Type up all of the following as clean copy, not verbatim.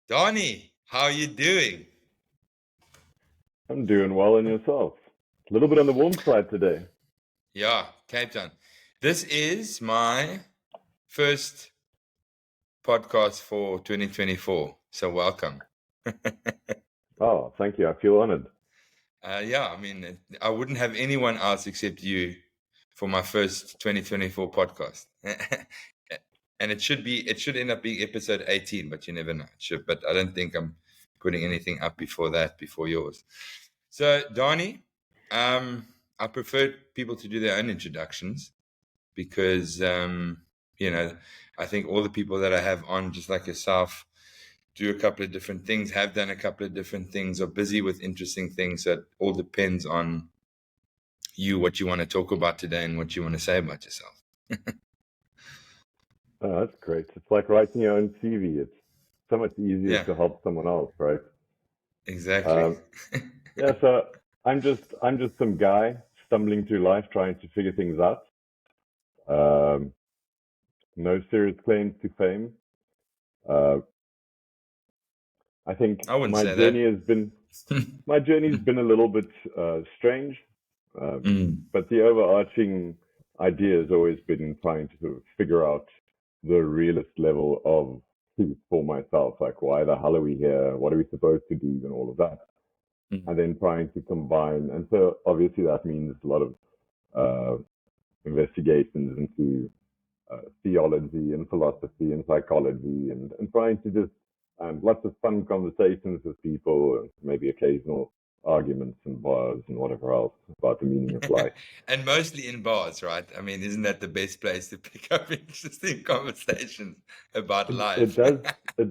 Danie, how are you doing? I'm doing well in yourself. A little bit on the warm side today. Yeah, Cape Town. This is my first podcast for 2024, so welcome. Oh, thank you. I feel honored. Yeah, I mean, I wouldn't have anyone else except you for my first 2024 podcast. And it should end up being episode 18, but you never know. It should, but I don't think I'm putting anything up before that, before yours. So, Donnie, I prefer people to do their own introductions because, you know, I think all the people that I have on, just like yourself, do a couple of different things, have done a couple of different things, are busy with interesting things. That all depends on you, what you want to talk about today and what you want to say about yourself. Oh, that's great. It's like writing your own CV. It's so much easier Yeah, to help someone else, right? exactly. Um, yeah, so I'm just some guy stumbling through life trying to figure things out. Um, no serious claims to fame. Uh, I think I wouldn't say that. my journey's been a little bit strange, um, Mm. but the overarching idea has always been trying to sort of figure out the realist level of truth for myself. Like, why the hell are we here? What are we supposed to do? And all of that. Mm. And then trying to combine. And so obviously that means a lot of uh, investigations into theology and philosophy and psychology and trying to just lots of fun conversations with people and maybe occasional arguments and bars and whatever else about the meaning of life. And mostly in bars, right? I mean, isn't that the best place to pick up interesting conversations about It life?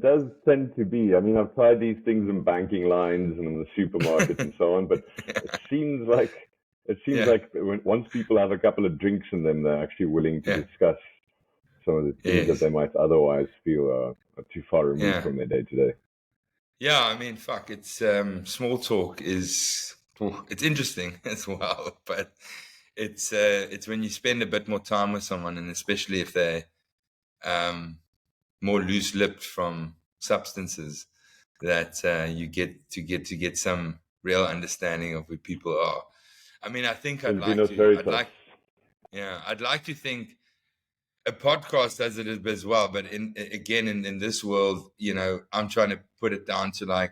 does tend to be. I mean, I've tried these things in banking lines and in the supermarket and so on, but it seems like it seems Yeah, like once people have a couple of drinks in them, they're actually willing to yeah, discuss some of the things that yes, they might otherwise feel are too far removed yeah. from their day to day. Yeah, I mean, fuck, it's small talk is it's interesting as well, but it's when you spend a bit more time with someone, and especially if they're um more loose-lipped from substances, that you get some real understanding of who people are. I mean, I think El Vino Veritas. I'd like to think a podcast does it as well, but in this world, I'm trying to put it down to like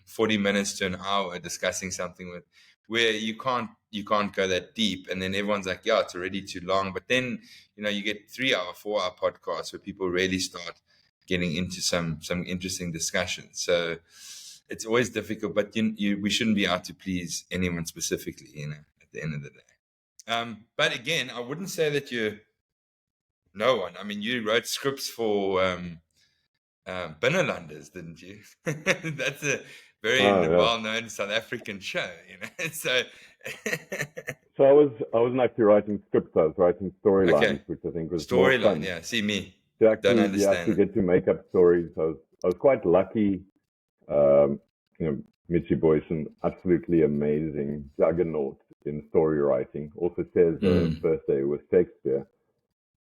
40 minutes to an hour discussing something with where you can't go that deep, and then everyone's like, yeah, it's already too long. But then you get 3 hour 4 hour podcasts where people really start getting into some interesting discussions. So it's always difficult, but we shouldn't be out to please anyone specifically, at the end of the day. But again, I wouldn't say that you're no one. I mean, you wrote scripts for Binnenlanders, didn't you? That's a very Oh yeah. well-known South African show. So, So I wasn't actually writing scripts. I was writing storylines, okay, which I think was more storyline. fun. Yeah, see me. To Don't actually understand. get to make up stories. I was quite lucky. Um, Mitchie Boyson, absolutely amazing juggernaut in story writing. Also shares a Mm, birthday with Shakespeare.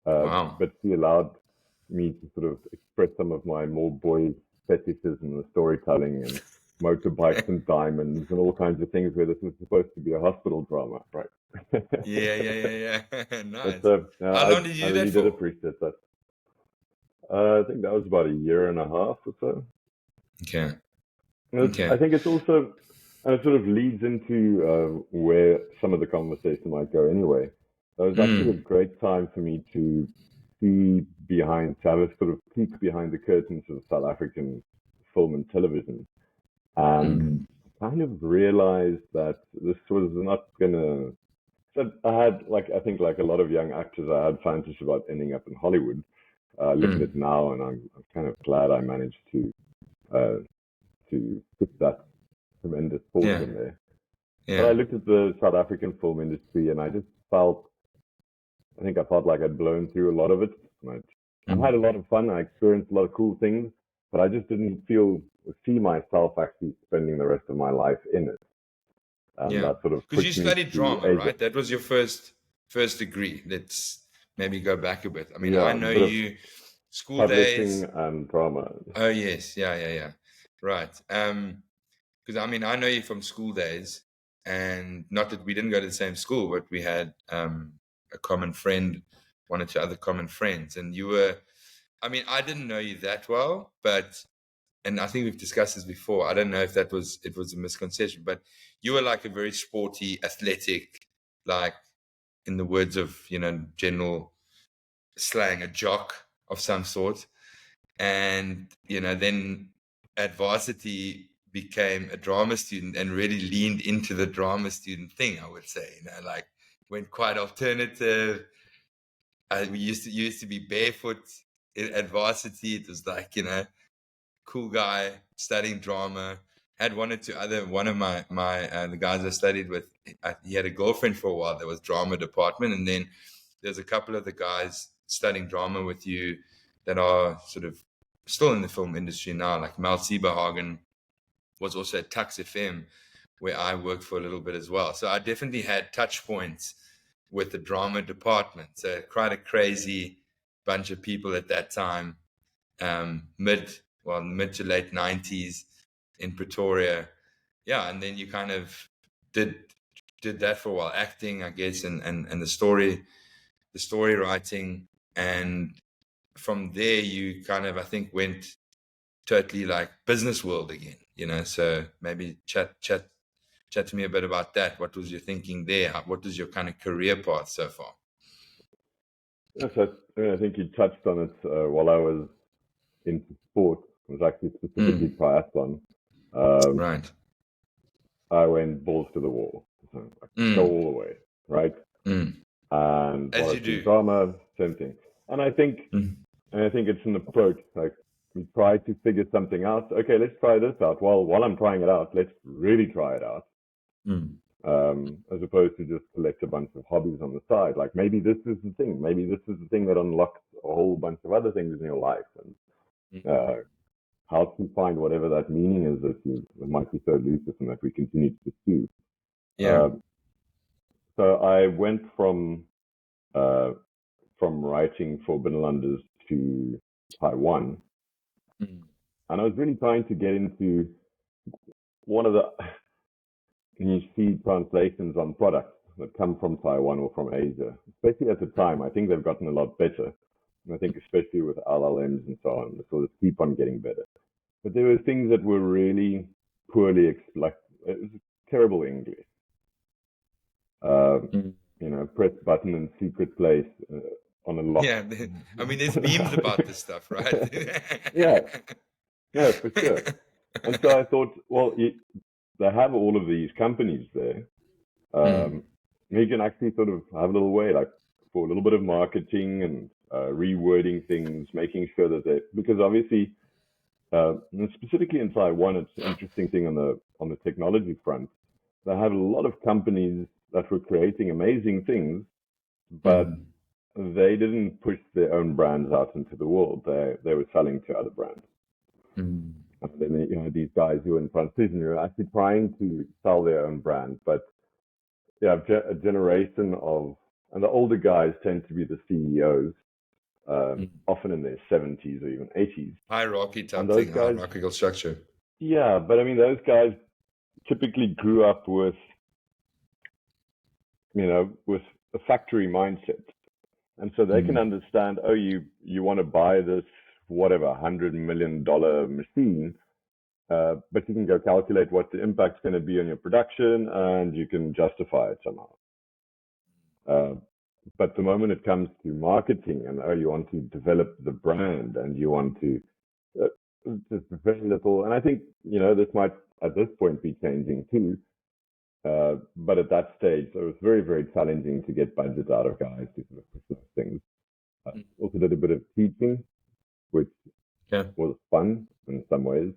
wow. But she allowed me to sort of express some of my more boy fetishes in the storytelling and motorbikes and diamonds and all kinds of things where this was supposed to be a hospital drama, right? Yeah, yeah, yeah, yeah. But Nice. How long did you I do that really did for? appreciate that. I think that was about a year and a half or so. Okay. I Okay. think it's also sort of leads into where some of the conversation might go anyway. It was actually a Mm, great time for me to to have a sort of peek behind the curtains of South African film and television, and mm, kind of realized that this was not gonna. So I had like I think like a lot of young actors, I had fantasies about ending up in Hollywood. Look at it mm. now, and I'm kind of glad I managed uh, to put that tremendous Yeah, fortune there. But I yeah. looked at the South African film industry, and I think I felt like I'd blown through a lot of it. I had Mm, a lot of fun. I experienced a lot of cool things, but I just didn't see myself actually spending the rest of my life in it. And yeah. that sort of Because you pushed me studied to drama, right? That was your first degree. Let's maybe go back a bit. I mean, I yeah, a know bit of you school publishing days. and drama. Oh yes, yeah, yeah, yeah. Right. Because I mean, I know you from school days, and not that we didn't go to the same school, but we had a common friend, one or two other common friends, and you were. I mean, I didn't know you that well, but and I think we've discussed this before. I don't know if it was a misconception, but you were like a very sporty, athletic, like in the words of general slang, a jock of some sort. And then at varsity became a drama student and really leaned into the drama student thing. I would say, like went quite alternative. We used to be barefoot at varsity. It was like cool guy studying drama. Had one of my the guys I studied with. He had a girlfriend for a while that was drama department, and then there's a couple of the guys studying drama with you that are sort of still in the film industry now, like Mal Sieberhagen was also at Tux FM, where I worked for a little bit as well. So I definitely had touch points with the drama department. So quite a crazy bunch of people at that time, mid to late 90s in Pretoria. Yeah, and then you kind of did that for a while, acting, I guess, and the story writing. And from there you kind of, I think, went totally like business world again, so maybe chat to me a bit about that. What was your thinking there? What was your kind of career path so far? Yes, I think you touched on it while I was into sport. It was actually specifically triathlon. Right. I went balls to the wall. So go all the way, right? And As while I you do do. drama, same thing. And I think it's an approach. Like we try to figure something out. Okay, let's try this out. Well, while I'm trying it out, let's really try it out. As opposed to just collect a bunch of hobbies on the side. Like maybe this is the thing. Maybe this is the thing that unlocks a whole bunch of other things in your life. And how to find whatever that meaning is that might be so elusive and that we continue to pursue. Yeah. So I went from writing for Binlanders to Taiwan, and I was really trying to get into one of the you see translations on products that come from Taiwan or from Asia, especially at the time. I think they've gotten a lot better. And I think especially with LLMs and so on, so they keep on getting better. But there were things that were really poorly, like it was terrible English. Press button in secret place on a lock. Yeah, I mean, there's memes about this stuff, right? Yeah, for sure. And so I thought, well, they have all of these companies there. You can actually sort of have a little way, like for a little bit of marketing and rewording things, making sure that because obviously, specifically in Taiwan, it's an interesting thing on the technology front. They have a lot of companies that were creating amazing things, but they didn't push their own brands out into the world. They were selling to other brands. And then these guys who are in transition are actually trying to sell their own brand, but a generation and the older guys tend to be the CEOs, often in their 70s or even 80s. Hierarchy type thing, hierarchical structure. Yeah, but I mean, those guys typically grew up with a factory mindset. And so they can understand, you want to buy this, whatever, $100 million machine, but you can go calculate what the impact's going to be on your production and you can justify it somehow. But the moment it comes to marketing and, you want to develop the brand and you want to, just very little, and I think, this might at this point be changing too. But at that stage, it was very, very challenging to get budget out of guys to sort of push those things. Also did a bit of teaching, which was fun in some ways.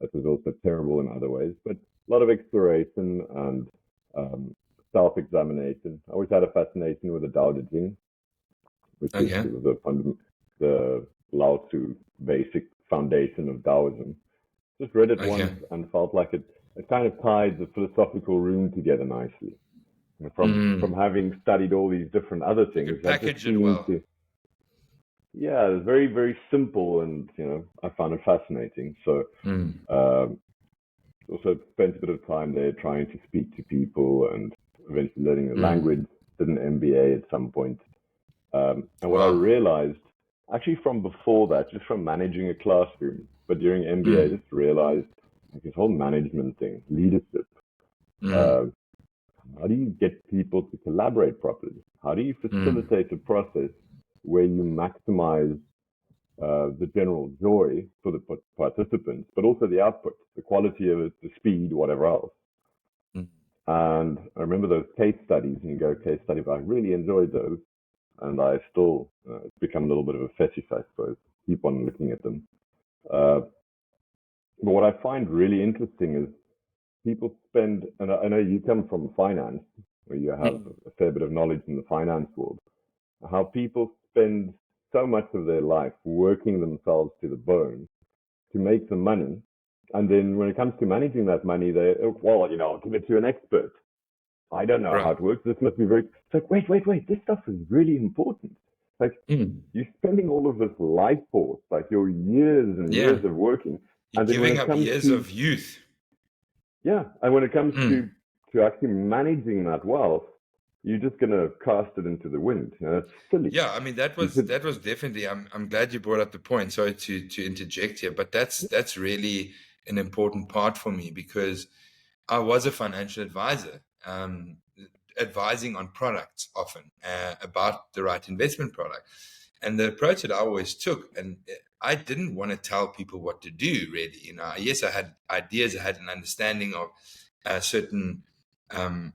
It was also terrible in other ways, but a lot of exploration and self-examination. I always had a fascination with the Tao Te Ching, which is the Lao Tzu basic foundation of Taoism. Just read it once and felt like it kind of tied the philosophical room together nicely. From having studied all these different other things, you package it well. yeah, it's very, very simple, and I found it fascinating. So Mm. um, also spent a bit of time there trying to speak to people, and eventually learning the Mm. language. Did an MBA at some point. And what I Wow. realized, actually from before that, just from managing a classroom, but during MBA, I Mm. just realized like this whole management thing, leadership. Mm. Uh, how do you get people to collaborate properly? How do you Mm. facilitate a process where you maximize the general joy for the participants, but also the output, the quality of it, the speed, whatever else? Mm. And I remember those case studies, and you go, case study, but I really enjoyed those. And I still, it's become a little bit of a fetish, I suppose. Keep on looking at them. Uh, but what I find really interesting is people spend, and I know you come from finance, where you have Mm. a fair bit of knowledge in the finance world, how people spend so much of their life working themselves to the bone to make the money. And then when it comes to managing that money, well, I'll give it to an expert. I don't know how Right. it works. This must be very. It's like, wait. This stuff is really important. Like, Mm. you're spending all of this life force, like your years and Yeah. years of working, You're and then when giving it up comes years to of youth. and when it comes Mm. to actually managing that wealth, you're just gonna cast it into the wind. It's silly. Yeah, I mean You should, that was definitely. I'm glad you brought up the point. Sorry to interject here, but that's really an important part for me because I was a financial advisor, advising on products often about the right investment product. And the approach that I always took, and I didn't want to tell people what to do, really. Yes, I had ideas, I had an understanding of certain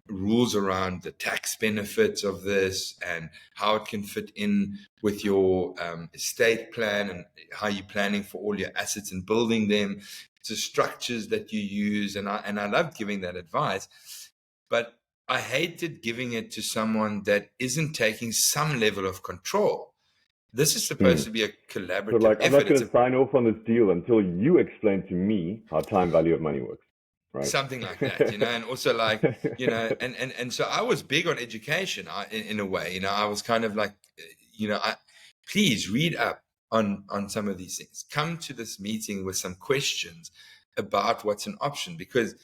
rules around the tax benefits of this and how it can fit in with your estate plan and how you're planning for all your assets and building them, the structures that you use, and I loved giving that advice, but I hated giving it to someone that isn't taking some level of control. This is hmm. supposed to be a So collaborative like, I'm effort. not It's going a to sign off on this deal until you explain to me how time value of money works, right? something like that, and also like, and so I was big on education in a way, I was kind of like, I please read up on some of these things. Come to this meeting with some questions about what's an option because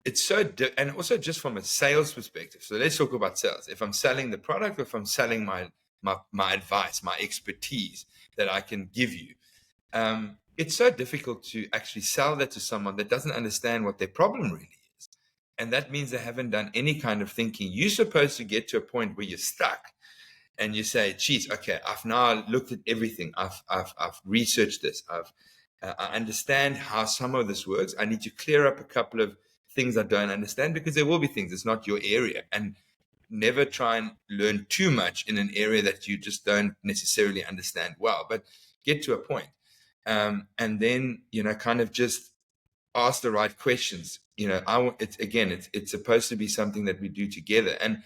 it's and also just from a sales perspective. So let's talk about sales. If I'm selling the product or if I'm selling my advice, my expertise that I can give you, it's so difficult to actually sell that to someone that doesn't understand what their problem really is. And that means they haven't done any kind of thinking. You're supposed to get to a point where you're stuck and you say, geez, okay, I've now looked at everything. I've researched this. I understand how some of this works. I need to clear up a couple of things I don't understand because there will be things, it's not your area. And never try and learn too much in an area that you just don't necessarily understand well, but get to a point. And then, kind of just ask the right questions. It's supposed to be something that we do together. And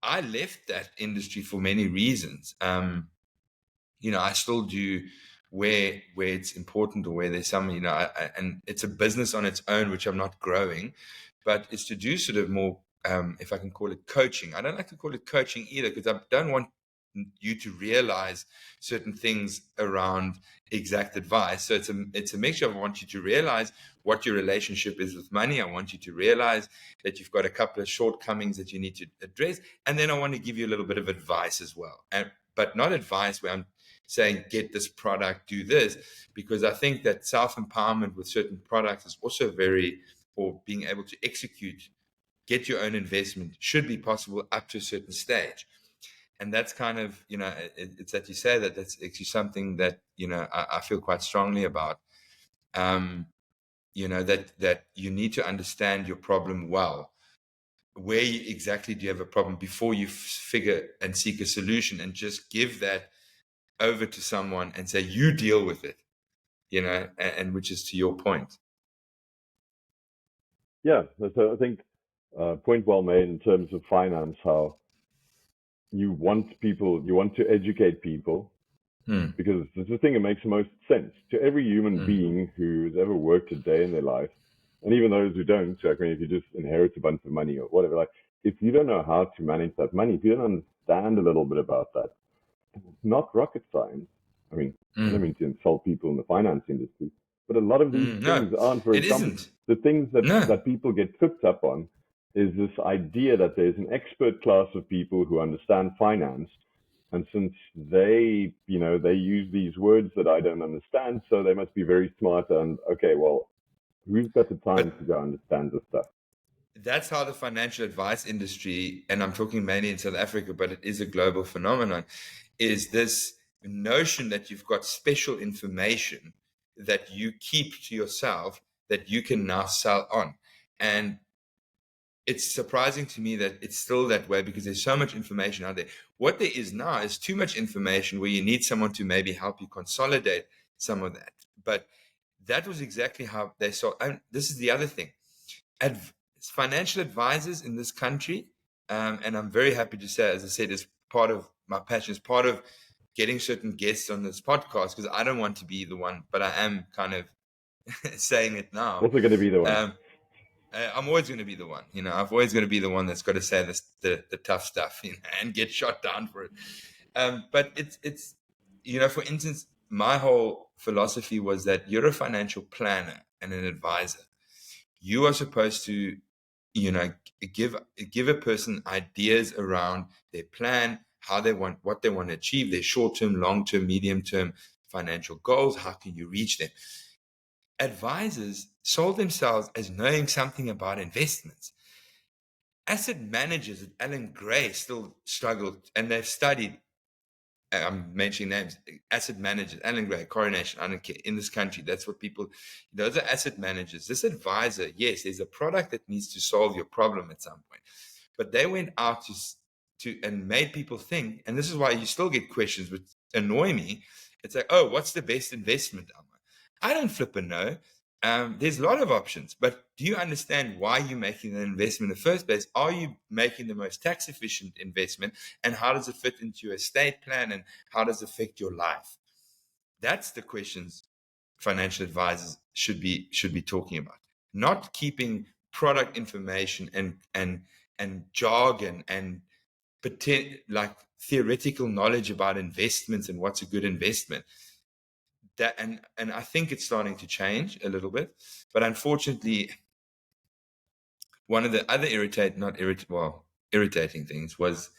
I left that industry for many reasons. I still do where it's important or where there's some, and it's a business on its own, which I'm not growing, but it's to do sort of more, if I can call it coaching. I don't like to call it coaching either because I don't want you to realize certain things around exact advice. So it's a mixture. I want you to realize what your relationship is with money. I want you to realize that you've got a couple of shortcomings that you need to address. And then I want to give you a little bit of advice as well. But not advice where I'm saying, get this product, do this, because I think that self-empowerment with certain products is also or being able to execute, get your own investment should be possible up to a certain stage. And that's kind of, it's that you say that that's actually something that, I feel quite strongly about, that you need to understand your problem well. Where exactly do you have a problem before you figure and seek a solution and just give that over to someone and say, you deal with it, and which is to your point. Yeah, so I think point well made in terms of finance, how you want to educate people Hmm. because it's the thing that makes the most sense to every human Hmm. being who's ever worked a day in their life, and even those who don't. So, I mean, if you just inherit a bunch of money or whatever, like if you don't know how to manage that money, if you don't understand a little bit about that, it's not rocket science. I mean, I don't Mm. mean to insult people in the finance industry, but a lot of these No, things aren't very it complex. isn't. The things No. that people get tripped up on is this idea that there's an expert class of people who understand finance. And since they use these words that I don't understand, so they must be very smart. And okay, well, who's got the time But to go understand this stuff? that's how the financial advice industry, and I'm talking mainly in South Africa, but it is a global phenomenon, is this notion that you've got special information that you keep to yourself that you can now sell on. And it's surprising to me that it's still that way because there's so much information out there. What there is now is too much information where you need someone to maybe help you consolidate some of that. But that was exactly how they saw. And this is the other thing. Financial advisors in this country, and I'm very happy to say, as I said, is part of my passion, is part of getting certain guests on this podcast because I don't want to be the one, but I am kind of saying it now. Also going to be the one. Um, I'm always going to be the one, I'm always going to be the one that's got to say the tough stuff, and get shot down for it. But it's, for instance, my whole philosophy was that you're a financial planner and an advisor. You are supposed to, you know, give a person ideas around their plan, what they want to achieve, their short-term, long-term, medium-term financial goals. How can you reach them? Advisors sold themselves as knowing something about investments. Asset managers at Alan Gray still struggled, and they've studied. I'm mentioning names. Asset managers, Alan Gray, Coronation, I don't care, in this country. That's what people. Those are asset managers. This advisor, yes, there's a product that needs to solve your problem at some point, but they went out to and made people think. And this is why you still get questions which annoy me. It's like, oh, what's the best investment, Alma? I don't flip a know. There's a lot of options, but do you understand why you're making an investment in the first place? Are you making the most tax efficient investment? And how does it fit into your estate plan? And how does it affect your life? That's the questions financial advisors should be talking about, not keeping product information and jargon and like theoretical knowledge about investments and what's a good investment. That and I think it's starting to change a little bit, but unfortunately, one of the other irritating things was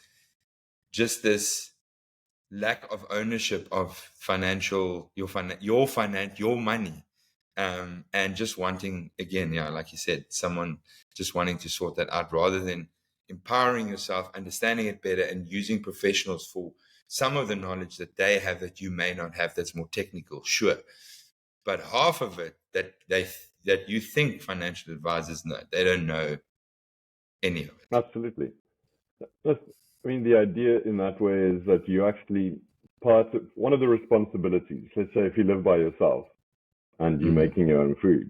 just this lack of ownership of your money, and just wanting, again, yeah, like you said, someone just wanting to sort that out rather than empowering yourself, understanding it better, and using professionals for some of the knowledge that they have that you may not have, that's more technical, sure, but half of it that you think financial advisors know, they don't know any of it. Absolutely. That's, I mean, the idea in that way is that you actually part of one of the responsibilities. Let's say if you live by yourself and you're Mm, making your own food,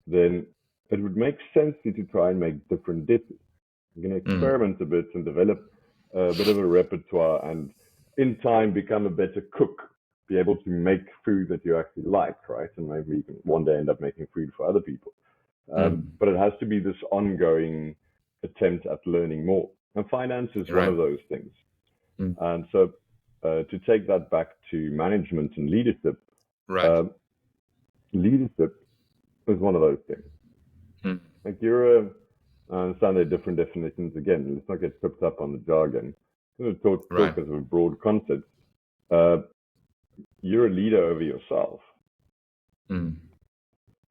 then it would make sense to try and make different dishes. You're going to mm, experiment a bit and develop a bit of a repertoire, and in time become a better cook. Be able to make food that you actually like, right? And maybe you can one day end up making food for other people. mm, But it has to be this ongoing attempt at learning more. And finance is one right. of those things. Mm, And so to take that back to management and leadership, right. uh, leadership is one of those things. Mm, Like I understand there are different definitions. Again, let's not get tripped up on the jargon. I'm going to right. talk as a broad concept. Uh, you're a leader over yourself. Mm,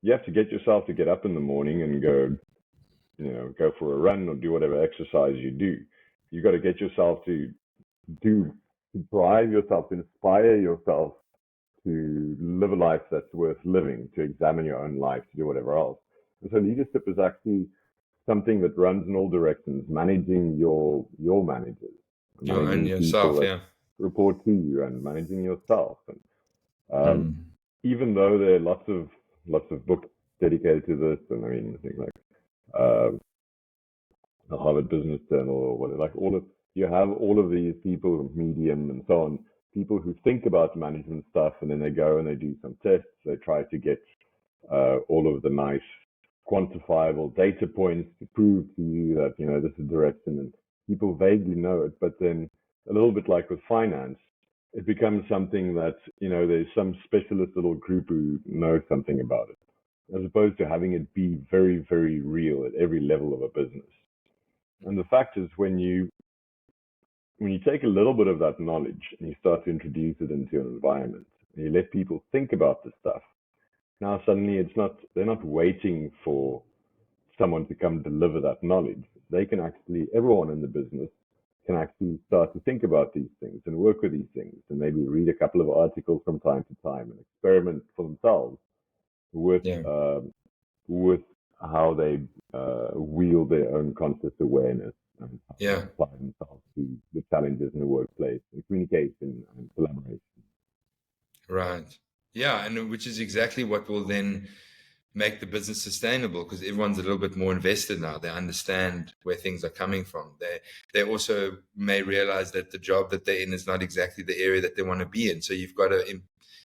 You have to get yourself to get up in the morning and go for a run or do whatever exercise you do. You got to get yourself to drive yourself, to inspire yourself to live a life that's worth living, to examine your own life, to do whatever else. And so leadership is actually something that runs in all directions, managing your managers, your own managing people yourself, that yeah. report to you, and managing yourself. And Mm, even though there are lots of books dedicated to this, and I mean, I think like uh, the Harvard Business Journal or whatever, like you have all of these people, Medium and so on, people who think about management stuff, and then they go and they do some tests. They try to get all of the nice quantifiable data points to prove to you that this is direction, and people vaguely know it. But then a little bit like with finance, it becomes something that, there's some specialist little group who knows something about it, as opposed to having it be very, very real at every level of a business. And the fact is, when you take a little bit of that knowledge and you start to introduce it into an environment, and you let people think about the stuff, now suddenly they're not waiting for someone to come deliver that knowledge. They can actually, everyone in the business can actually start to think about these things and work with these things, and maybe read a couple of articles from time to time and experiment for themselves with Yeah. with how they wield their own conscious awareness and how they Yeah. apply themselves to the challenges in the workplace and communication and collaboration. Right. Yeah, and which is exactly what will then make the business sustainable, because everyone's a little bit more invested now. They understand where things are coming from. They also may realize that the job that they're in is not exactly the area that they want to be in. So you've got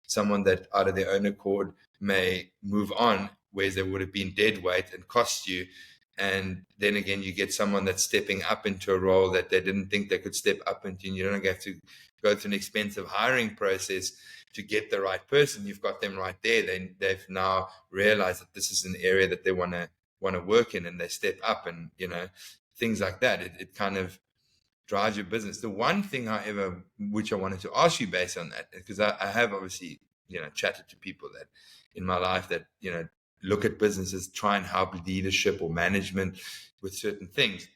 someone that out of their own accord may move on, whereas they would have been dead weight and cost you. And then again, you get someone that's stepping up into a role that they didn't think they could step up into, and you don't have to go through an expensive hiring process to get the right person. You've got them right there. They've now realized that this is an area that they want to work in, and they step up, and things like that. It kind of drives your business. The one thing, however, which I wanted to ask you based on that, because I have obviously chatted to people that in my life that look at businesses, try and help leadership or management with certain things.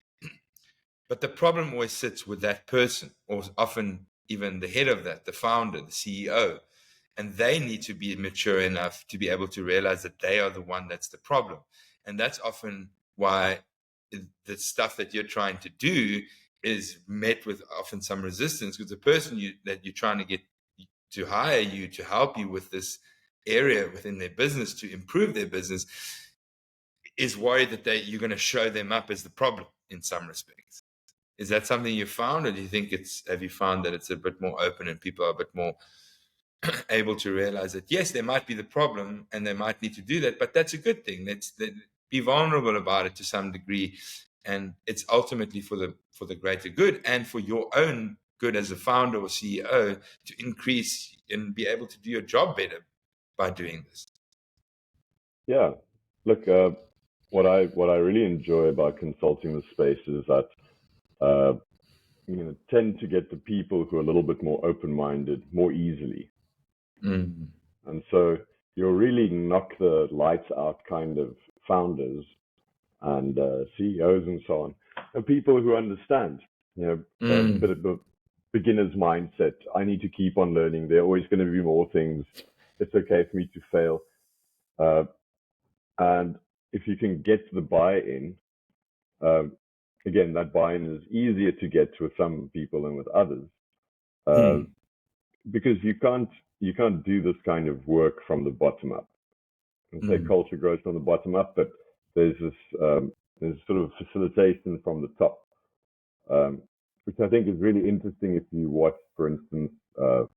But the problem always sits with that person, or often even the head of that, the founder, the CEO. And they need to be mature enough to be able to realize that they are the one that's the problem. And that's often why the stuff that you're trying to do is met with often some resistance, because the person that you're trying to get to hire you to help you with this area within their business to improve their business is worried that you're going to show them up as the problem in some respects. Is that something you found, or do you think have you found that it's a bit more open and people are a bit more able to realize that, yes, there might be the problem and they might need to do that, but that's a good thing. Be vulnerable about it to some degree. And it's ultimately for the greater good and for your own good as a founder or CEO to increase and be able to do your job better by doing this. Yeah. Look, what I really enjoy about consulting the space is that tend to get the people who are a little bit more open-minded more easily. Mm. And so you'll really knock the lights out kind of founders and CEOs and so on, and people who understand, a bit of the beginner's mindset. I need to keep on learning. There are always going to be more things. It's okay for me to fail. And if you can get the buy-in, again, that buy-in is easier to get with some people than with others, because you can't do this kind of work from the bottom up. And say culture grows from the bottom up, but there's sort of facilitation from the top, which I think is really interesting. If you watch, for instance, a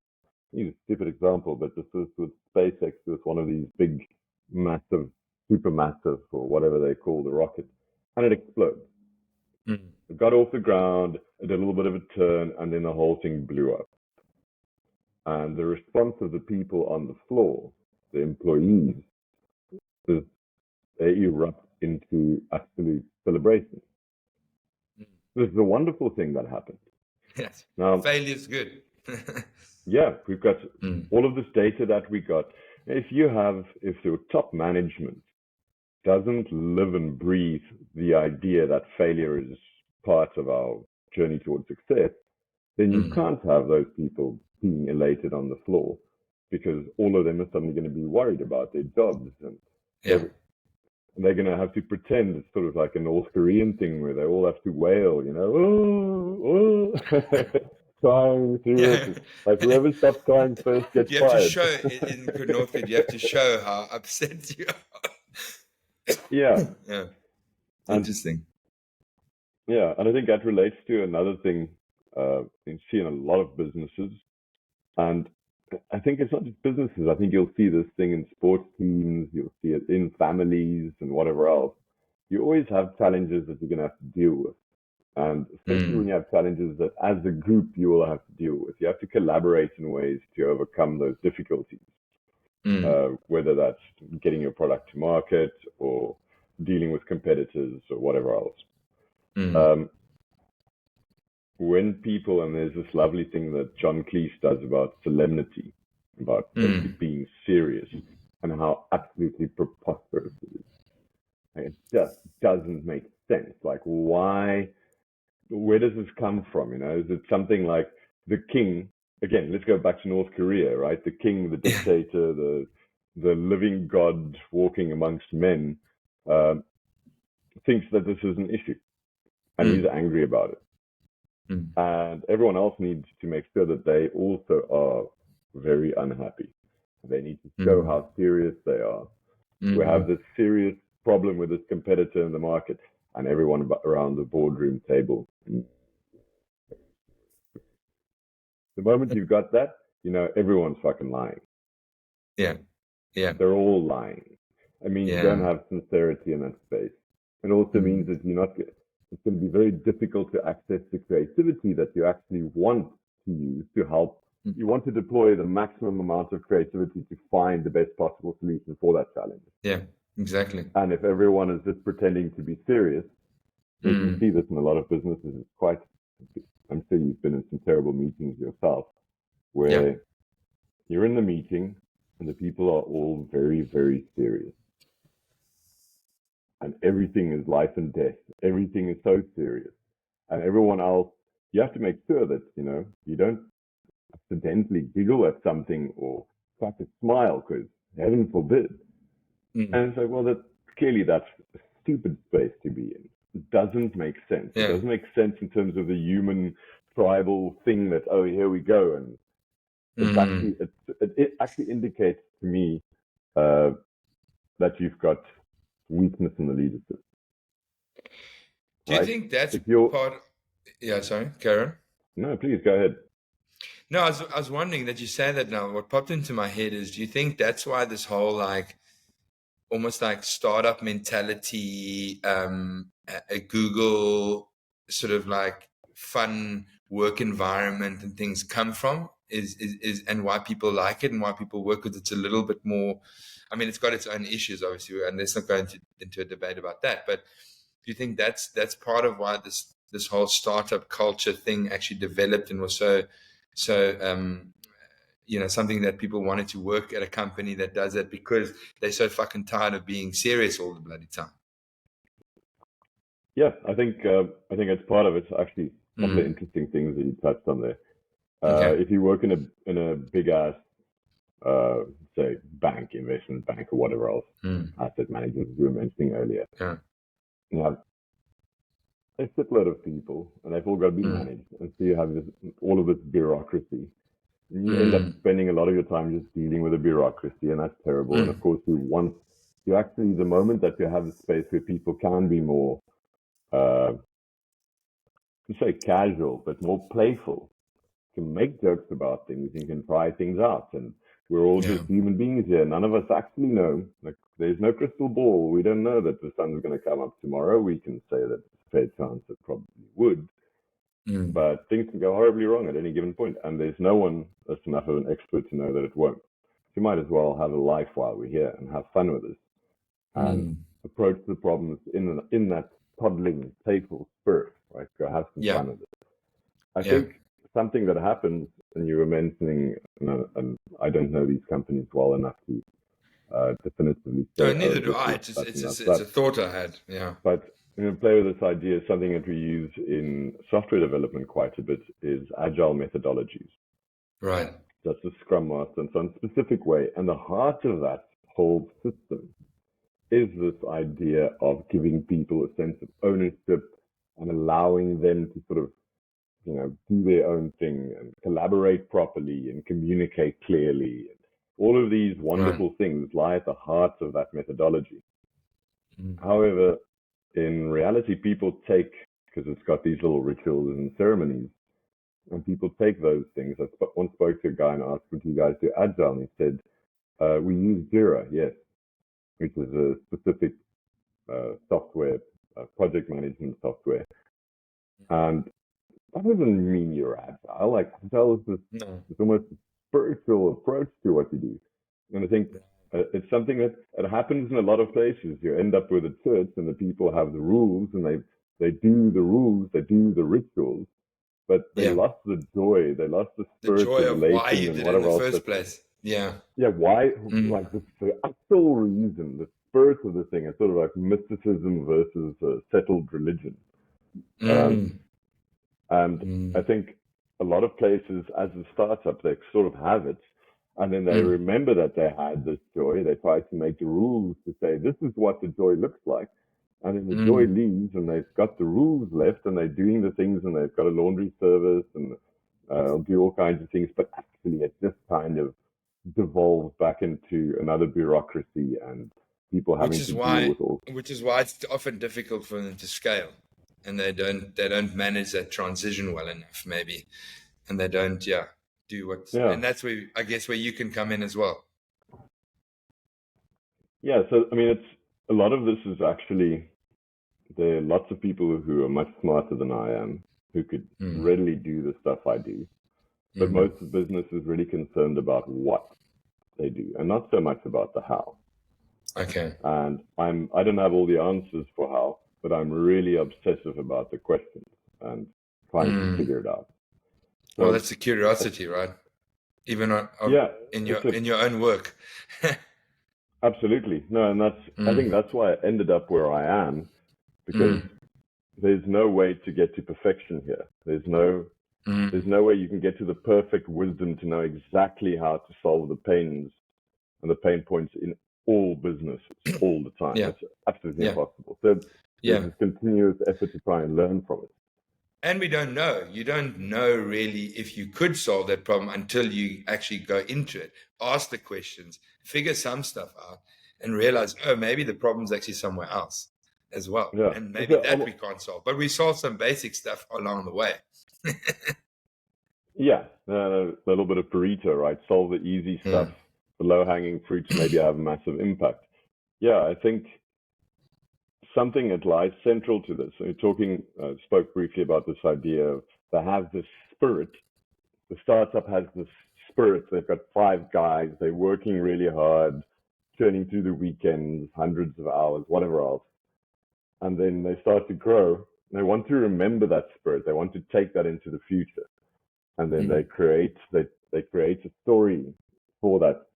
stupid example, but this was with SpaceX, with one of these big, massive, supermassive, or whatever they call the rocket, and it explodes. It got off the ground, it did a little bit of a turn, and then the whole thing blew up. And the response of the people on the floor, the employees, is they erupt into absolute celebration. This is a wonderful thing that happened. Yes. Now, failure is good. Yeah, we've got all of this data that we got. If your top management doesn't live and breathe the idea that failure is part of our journey towards success, then you can't have those people being elated on the floor, because all of them are suddenly going to be worried about their jobs, and they're going to have to pretend it's sort of like a North Korean thing where they all have to wail, crying through it. Like whoever stops crying first gets you have fired. to show in North Korea, you have to show how upset you are. Yeah. Yeah. Interesting. And I think that relates to another thing you see in a lot of businesses. And I think it's not just businesses. I think you'll see this thing in sports teams. You'll see it in families and whatever else. You always have challenges that you're going to have to deal with. And especially when you have challenges that as a group you will have to deal with. You have to collaborate in ways to overcome those difficulties, whether that's getting your product to market or dealing with competitors or whatever else. When people, and there's this lovely thing that John Cleese does about solemnity, about basically being serious, and how absolutely preposterous it is. Like, it just doesn't make sense. Like, why? Where does this come from? You know, is it something like the king? Again, let's go back to North Korea, right? The king, the dictator, the living god walking amongst men, thinks that this is an issue, and he's angry about it. And everyone else needs to make sure that they also are very unhappy. They need to show how serious they are. We have this serious problem with this competitor in the market, and everyone around the boardroom table. The moment you've got that, you know, everyone's fucking lying. Yeah. They're all lying. It means you don't have sincerity in that space. It also means that it's going to be very difficult to access the creativity that you actually want to use to help. You want to deploy the maximum amount of creativity to find the best possible solution for that challenge. Yeah, exactly. And if everyone is just pretending to be serious, you can see this in a lot of businesses. It's quite, I'm sure you've been in some terrible meetings yourself, where you're in the meeting and the people are all very, very serious. And everything is life and death. Everything is so serious. And everyone else, you have to make sure that, you know, you don't accidentally giggle at something or crack a smile, because heaven forbid. And it's like, well, that's a stupid space to be in. It doesn't make sense. It doesn't make sense in terms of the human tribal thing that, oh, here we go. And it actually indicates to me that you've got weakness in the leadership. Do you think that's part? Yeah, sorry, Karen. No, please go ahead. No, I was wondering that you say that now. What popped into my head is, do you think that's why this whole like almost like startup mentality, a Google sort of like fun work environment and things come from is and why people like it and why people work with it? It's a little bit more, I mean, it's got its own issues, obviously, and let's not go into a debate about that. But do you think that's part of why this whole startup culture thing actually developed and was so you know, something that people wanted to work at a company that does it, because they're so fucking tired of being serious all the bloody time? Yeah, I think it's part of it. Actually, a couple of interesting things that you touched on there. If you work in a big ass, say bank, investment bank, or whatever else, asset management, as you were mentioning earlier, you have a shitload of people, and they've all got to be managed, and so you have all of this bureaucracy. And you end up spending a lot of your time just dealing with the bureaucracy, and that's terrible. And of course, you actually, the moment that you have a space where people can be more, say casual, but more playful, can make jokes about things, and can try things out. And we're all just human beings here. None of us actually know. Like, there's no crystal ball. We don't know that the sun's going to come up tomorrow. We can say that it's a fair chance it probably would. But things can go horribly wrong at any given point, and there's no one that's enough of an expert to know that it won't. So you might as well have a life while we're here and have fun with it, and approach the problems in that toddling, playful spirit, right? Go have some fun with it. I think something that happens, and you were mentioning, and I don't know these companies well enough to definitively say. No, neither do I. It's a thought I had. Yeah. But I'm going to play with this idea. Something that we use in software development quite a bit is agile methodologies. Right. That's a Scrum Master in some specific way. And the heart of that whole system is this idea of giving people a sense of ownership and allowing them to sort of, you know, do their own thing and collaborate properly and communicate clearly. All of these wonderful things lie at the heart of that methodology. However, in reality, people take, because it's got these little rituals and ceremonies, and people take those things. I once spoke to a guy and asked, "What do you guys do Agile?" And he said, "We use Jira, yes, which is a specific software, project management software. And that doesn't mean you're agile. Like agile is No. this almost spiritual approach to what you do. And I think it's something that it happens in a lot of places. You end up with a church and the people have the rules and they do the rules, they do the rituals, but they Yeah. lost the joy, they lost the The spirit joy of of why relation you and did it in whatever the else. first place. Yeah. Yeah, why? Mm. Like the actual reason, the spirit of the thing, is sort of like mysticism versus settled religion. Um, Mm. and I Mm. think a lot of places, as a startup, they sort of have it, and then they Mm. remember that they had this joy. They try to make the rules to say this is what the joy looks like, and then the joy Mm. leaves, and they've got the rules left, and they're doing the things, and they've got a laundry service, and do all kinds of things, but actually it just kind of devolves back into another bureaucracy and people Which having is to deal why with all. it's often difficult for them to scale, and they don't manage that transition well enough, maybe, and they don't, yeah, do what. Yeah, And that's where I guess where you can come in as well. yeah. So I mean, it's a lot of this is actually there are lots of people who are much smarter than I am who could Mm. readily do the stuff I do, but Mm. most of the business is really concerned about what they do and not so much about the how. Okay. And I don't have all the answers for how, but I'm really obsessive about the questions and trying to Mm. figure it out. Well, So that's the curiosity, right? Even yeah, in it's your a own work. absolutely no, and I think Mm. that's why I ended up where I am because Mm. there's no way to get to perfection here. Mm. There's no way you can get to the perfect wisdom to know exactly how to solve the pains and the pain points in all businesses all the time. Yeah. It's absolutely Yeah. impossible. So there's Yeah. this continuous effort to try and learn from it. And we don't know. You don't know really if you could solve that problem until you actually go into it, ask the questions, figure some stuff out, and realize, oh, maybe the problem's actually somewhere else as well. Yeah. And maybe So that we can't solve. But we solve some basic stuff along the way. yeah, a little bit of Pareto, right? Solve the easy stuff. Mm. The low hanging fruits maybe have a massive impact. Yeah, I think something that lies central to this. So spoke briefly about this idea of they have this spirit. The startup has this spirit. They've got five guys. They're working really hard, churning through the weekends, hundreds of hours, whatever else. And then they start to grow. They want to remember that spirit. They want to take that into the future. And then Mm. they create a story for that,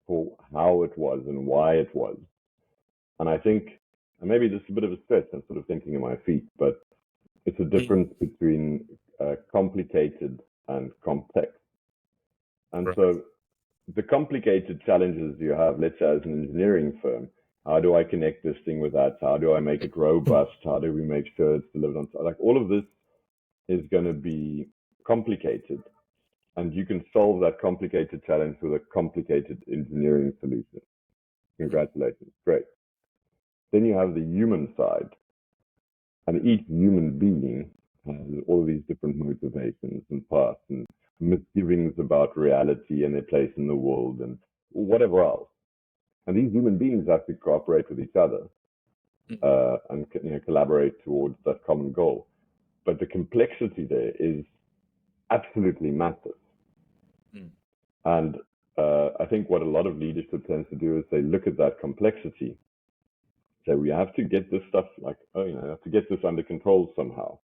for how it was and why it was. And I think, and maybe this is a bit of a stretch, I'm sort of thinking on my feet, but it's a Mm. difference between complicated and complex. And Right. so the complicated challenges you have, let's say as an engineering firm, how do I connect this thing with that? How do I make it robust? How do we make sure it's delivered on time? Like all of this is going to be complicated. And you can solve that complicated challenge with a complicated engineering solution. Congratulations. Great. Then you have the human side. And each human being has all of these different motivations and paths and misgivings about reality and their place in the world and whatever else. And these human beings have to cooperate with each other Mm. and collaborate towards that common goal. But the complexity there is absolutely massive. Mm. And I think what a lot of leadership tends to do is they look at that complexity. So we have to get this stuff like, oh, I have to get this under control somehow.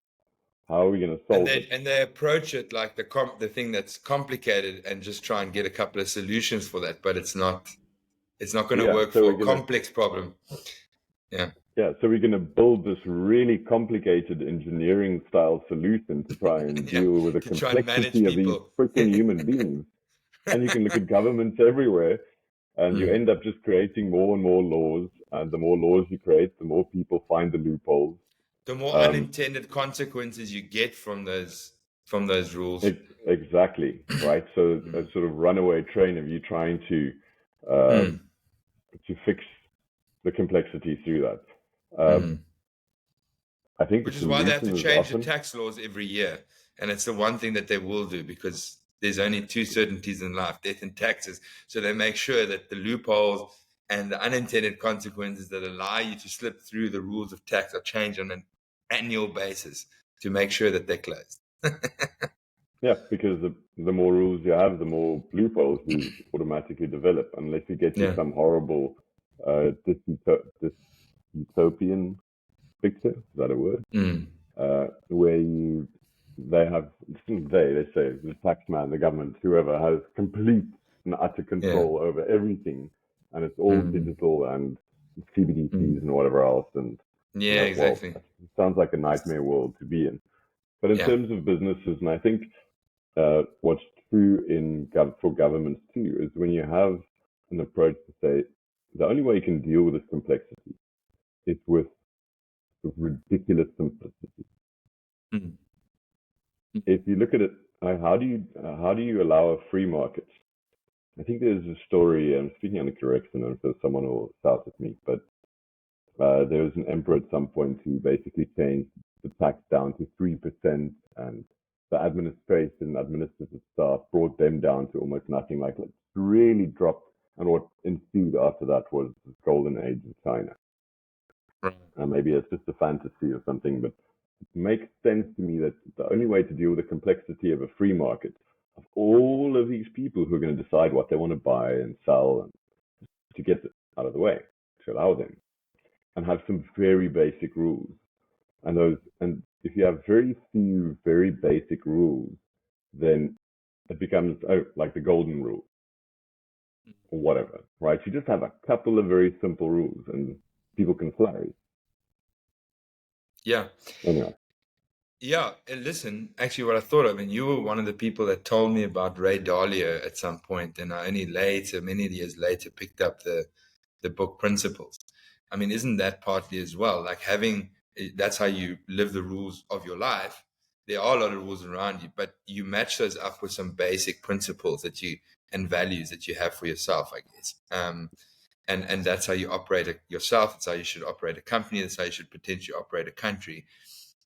How are we going to And solve it? they approach it like the thing that's complicated and just try and get a couple of solutions for that, but it's not going to Yeah. work So for we're a going to complex problem. Yeah. so we're going to build this really complicated engineering style solution to try and Yeah. deal with the To try and manage complexity of these people. freaking human beings. And you can look at governments everywhere, and you Mm. end up just creating more and more laws. And the more laws you create, the more people find the loopholes. The more Um, unintended consequences you get from those rules. exactly, right? So a Mm. sort of runaway train of you trying uh, Mm. to fix the complexity through that. Mm. I think the Which is why they have to solution is change the often, tax laws every year. And it's the one thing that they will do because there's only two certainties in life, death and taxes. So they make sure that the loopholes and the unintended consequences that allow you to slip through the rules of tax are changed on an annual basis. to make sure that they're closed. Yeah, because the more rules you have, the more loopholes you automatically develop, unless you get to Yeah. some horrible dystopian picture. Is that a word? Mm. Where they say the taxman, the government, whoever has complete and utter control over everything, and it's all digital and CBDCs and whatever else. And Yeah, exactly. it sounds like a nightmare world to be in. But in terms of businesses, and I think what's true for governments too, is when you have an approach to say the only way you can deal with this complexity is with ridiculous simplicity. Mm. If you look at it, how do you allow a free market? I think there's a story. I'm speaking under correction, and so someone will shout at me, but there was an emperor at some point who basically changed the tax down to 3%, and the administration, administrative staff brought them down to almost nothing. Like it really dropped, and what ensued after that was the golden age of China. Maybe it's just a fantasy or something, but it makes sense to me that the only way to deal with the complexity of a free market, of all of these people who are going to decide what they want to buy and sell, and to get it out of the way, to allow them, and have some very basic rules. And if you have very few very basic rules, then it becomes like the golden rule or whatever, right? You just have a couple of very simple rules, and people can flourish. Yeah. Anyway. Yeah, and listen, actually what I thought of, and you were one of the people that told me about Ray Dalio at some point, and I only later, many years later, picked up the book Principles. I mean, isn't that partly as well, like that's how you live the rules of your life. There are a lot of rules around you, but you match those up with some basic principles and values that you have for yourself, I guess. And that's how you operate yourself. That's how you should operate a company. That's how you should potentially operate a country.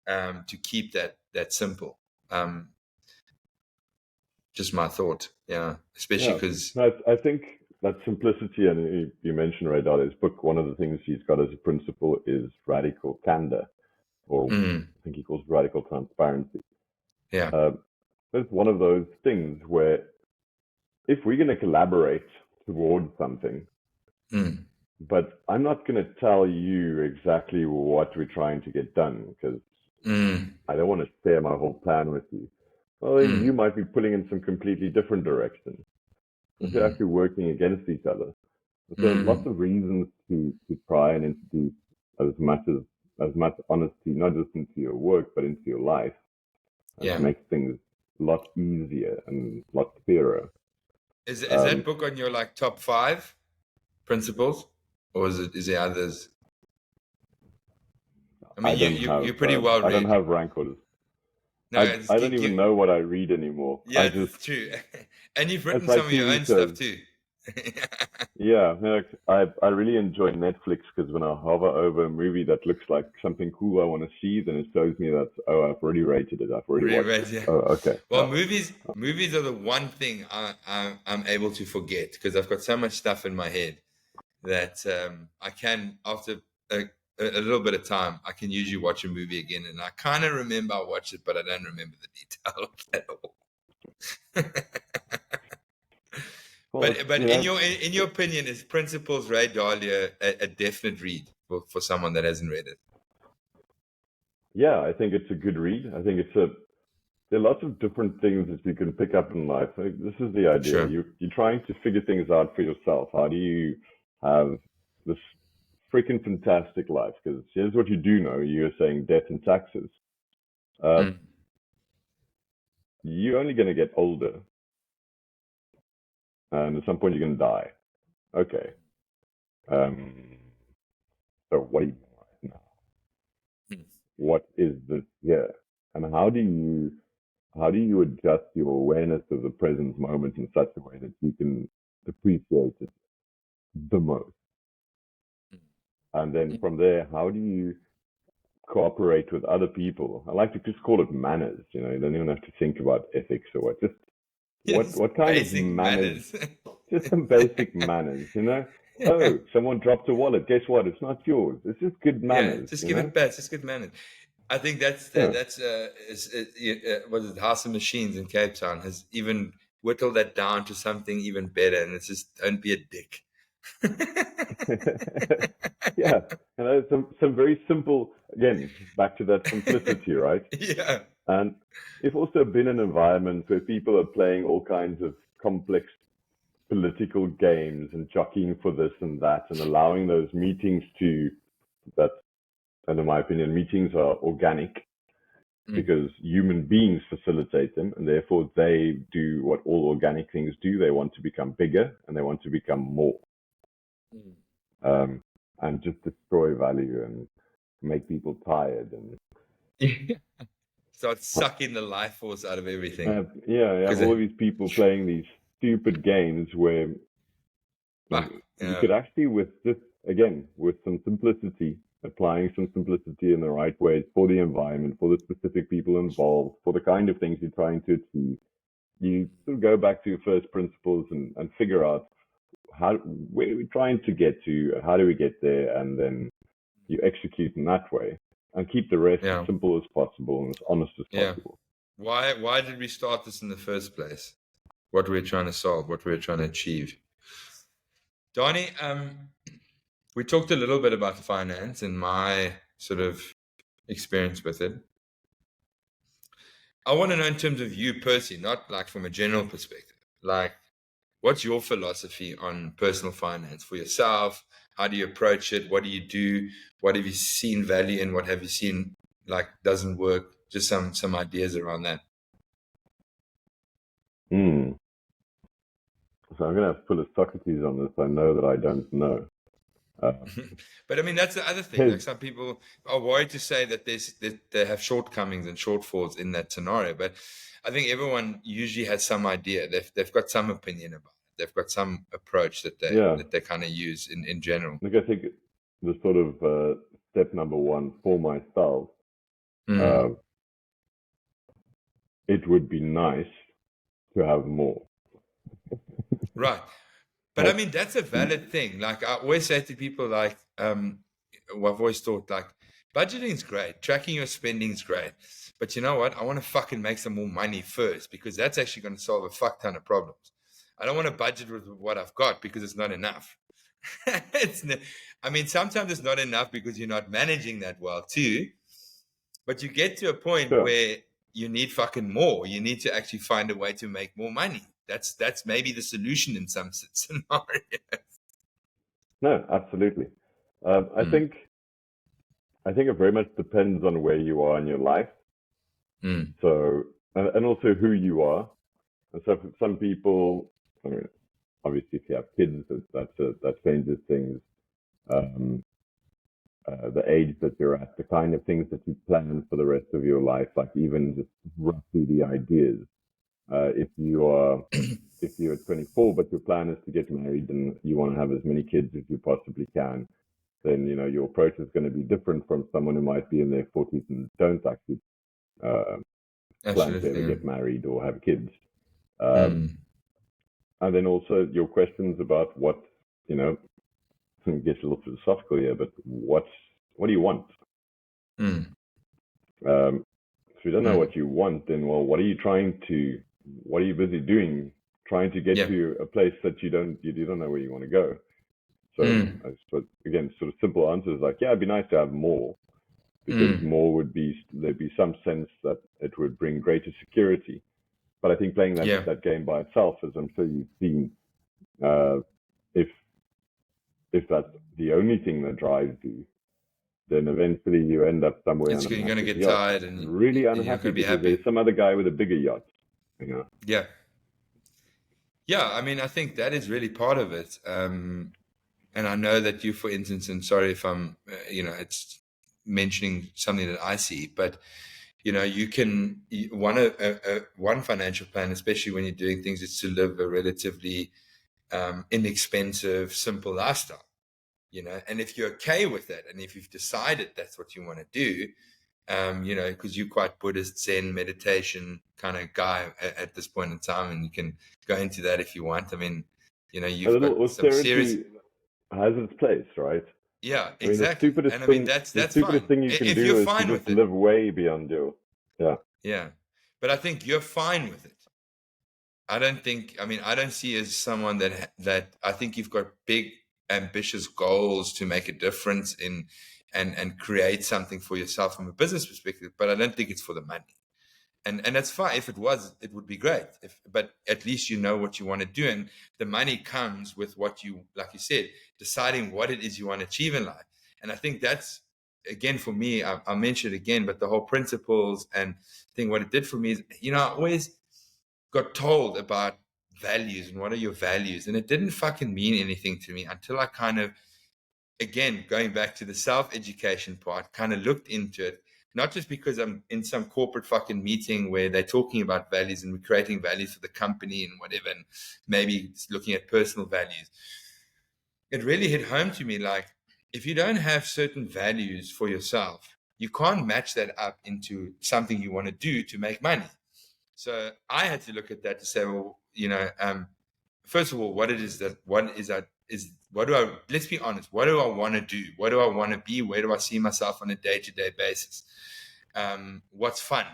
To keep that simple. Just my thought, especially because I think that simplicity, and you mentioned Ray Dalio's book, one of the things he's got as a principle is radical candor, or I think he calls it radical transparency. It's one of those things where if we're going to collaborate towards something, but I'm not going to tell you exactly what we're trying to get done, because I don't want to share my whole plan with you. Well, then you might be pulling in some completely different direction. If you're actually working against each other. So lots of reasons to try and introduce as much honesty, not just into your work, but into your life. It makes things a lot easier and a lot clearer. Is that book on your like top 5 principles, or is there others? I mean, you're pretty well read. I don't have rank orders. No, I don't even know what I read anymore. Yeah, it's true. And you've written some of your own stuff too. Yeah, I really enjoy Netflix, because when I hover over a movie that looks like something cool I want to see, then it shows me that, I've already rated it. I've already watched it. Yeah. Oh, okay. Well, movies are the one thing I'm able to forget, because I've got so much stuff in my head that I can, after a little bit of time, I can usually watch a movie again, and I kind of remember I watched it, but I don't remember the detail of it at all. Well, but in your opinion, is Principles Ray Dalio a definite read for someone that hasn't read it? Yeah, I think it's a good read. I think there are lots of different things that you can pick up in life. This is the idea. Sure. You're trying to figure things out for yourself. How do you have this freaking fantastic life? Because here's what you do know. You're saying debt and taxes. You're only going to get older. And at some point you're going to die. Okay. So what do you want now? What is this here? And how do you adjust your awareness of the present moment in such a way that you can appreciate it the most? And then from there, how do you cooperate with other people? I like to just call it manners. You don't even have to think about ethics or what. Just what kind of manners? Just some basic manners, Oh, someone dropped a wallet. Guess what? It's not yours. It's just good manners. Yeah, just give it back. It's just good manners. I think that's Yeah. what is it, House of Machines in Cape Town has even whittled that down to something even better, and it's just don't be a dick. Yeah, and some very simple, again, back to that simplicity, right? Yeah. And it's also been an environment where people are playing all kinds of complex political games and jockeying for this and that, and allowing those meetings to that. And in my opinion, meetings are organic because human beings facilitate them, and therefore they do what all organic things do. They want to become bigger and they want to become more, and just destroy value and make people tired and Start sucking the life force out of everything. you have all these people playing these stupid games where you could actually, with just again with some simplicity, applying some simplicity in the right ways for the environment, for the specific people involved, for the kind of things you're trying to achieve, you sort of go back to your first principles and figure out where are we trying to get to, how do we get there, and then you execute in that way and keep the rest as simple as possible and as honest as possible. Why did we start this in the first place? What we're trying to solve, what we're trying to achieve. Danie, we talked a little bit about finance and my sort of experience with it. I want to know in terms of you personally, not like from a general perspective, like what's your philosophy on personal finance for yourself? How do you approach it? What do you do? What have you seen value in? What have you seen like doesn't work? Just some ideas around that. So I'm going to have to pull a Socrates on this. I know that I don't know. But I mean, that's the other thing. Like some people are worried to say that they have shortcomings and shortfalls in that scenario. But I think everyone usually has some idea. They've got some opinion about it. They've got some approach that they kind of use in general. Like I think the sort of step number one for myself, it would be nice to have more. Right. But I mean, that's a valid thing. Like I always say to people, like, I've always thought like budgeting is great. Tracking your spending is great. But you know what? I want to fucking make some more money first because that's actually going to solve a fuck ton of problems. I don't want to budget with what I've got because it's not enough. I mean, sometimes it's not enough because you're not managing that well too. But you get to a point where you need fucking more. You need to actually find a way to make more money. That's maybe the solution in some scenarios. No, absolutely. I think it very much depends on where you are in your life. So, and also who you are. And so for some people, I mean, obviously if you have kids, that changes things. The age that you're at, the kind of things that you plan for the rest of your life, like even just roughly the ideas. If you're 24, but your plan is to get married and you want to have as many kids as you possibly can, then your approach is going to be different from someone who might be in their 40s and don't actually plan to ever get married or have kids. And then also your questions about what it gets a little philosophical here, but what do you want? If you don't know what you want, then what are you busy doing trying to get to a place that you don't know where you want to go? So I suppose, again, sort of simple answers like, yeah, it'd be nice to have more, because more there'd be some sense that it would bring greater security. But I think playing that game by itself, as I'm sure you've seen, if that's the only thing that drives you, then eventually you end up somewhere. You're going to get tired and really unhappy because there's some other guy with a bigger yacht. Yeah. I mean, I think that is really part of it. And I know that you, for instance, and sorry if I'm, it's mentioning something that I see, but you can one financial plan, especially when you're doing things, is to live a relatively inexpensive, simple lifestyle. And if you're okay with that, and if you've decided that's what you want to do, because you're quite Buddhist, Zen, meditation kind of guy at this point in time, and you can go into that if you want. I mean, you've got some serious. Has its place, right? Yeah, I mean, exactly. And I mean, the that's stupidest fine thing you can if you're do is to fine just with it. live way beyond your, yeah. Yeah. But I think you're fine with it. I don't see you as someone that I think you've got big, ambitious goals to make a difference in and create something for yourself from a business perspective, but I don't think it's for the money. And that's fine. If it was, it would be great. But at least you know what you want to do, and the money comes with what you, like you said, deciding what it is you want to achieve in life. And I think that's, again, for me, I'll mention it again, but the whole principles and thing, what it did for me is, I always got told about values and what are your values, and it didn't fucking mean anything to me until I kind of, again, going back to the self-education part, kind of looked into it, not just because I'm in some corporate fucking meeting where they're talking about values and we're creating values for the company and whatever, and maybe looking at personal values. It really hit home to me, like, if you don't have certain values for yourself, you can't match that up into something you want to do to make money. So I had to look at that to say, well, first of all, what do I, let's be honest, what do I want to do? What do I want to be? Where do I see myself on a day-to-day basis? What's fun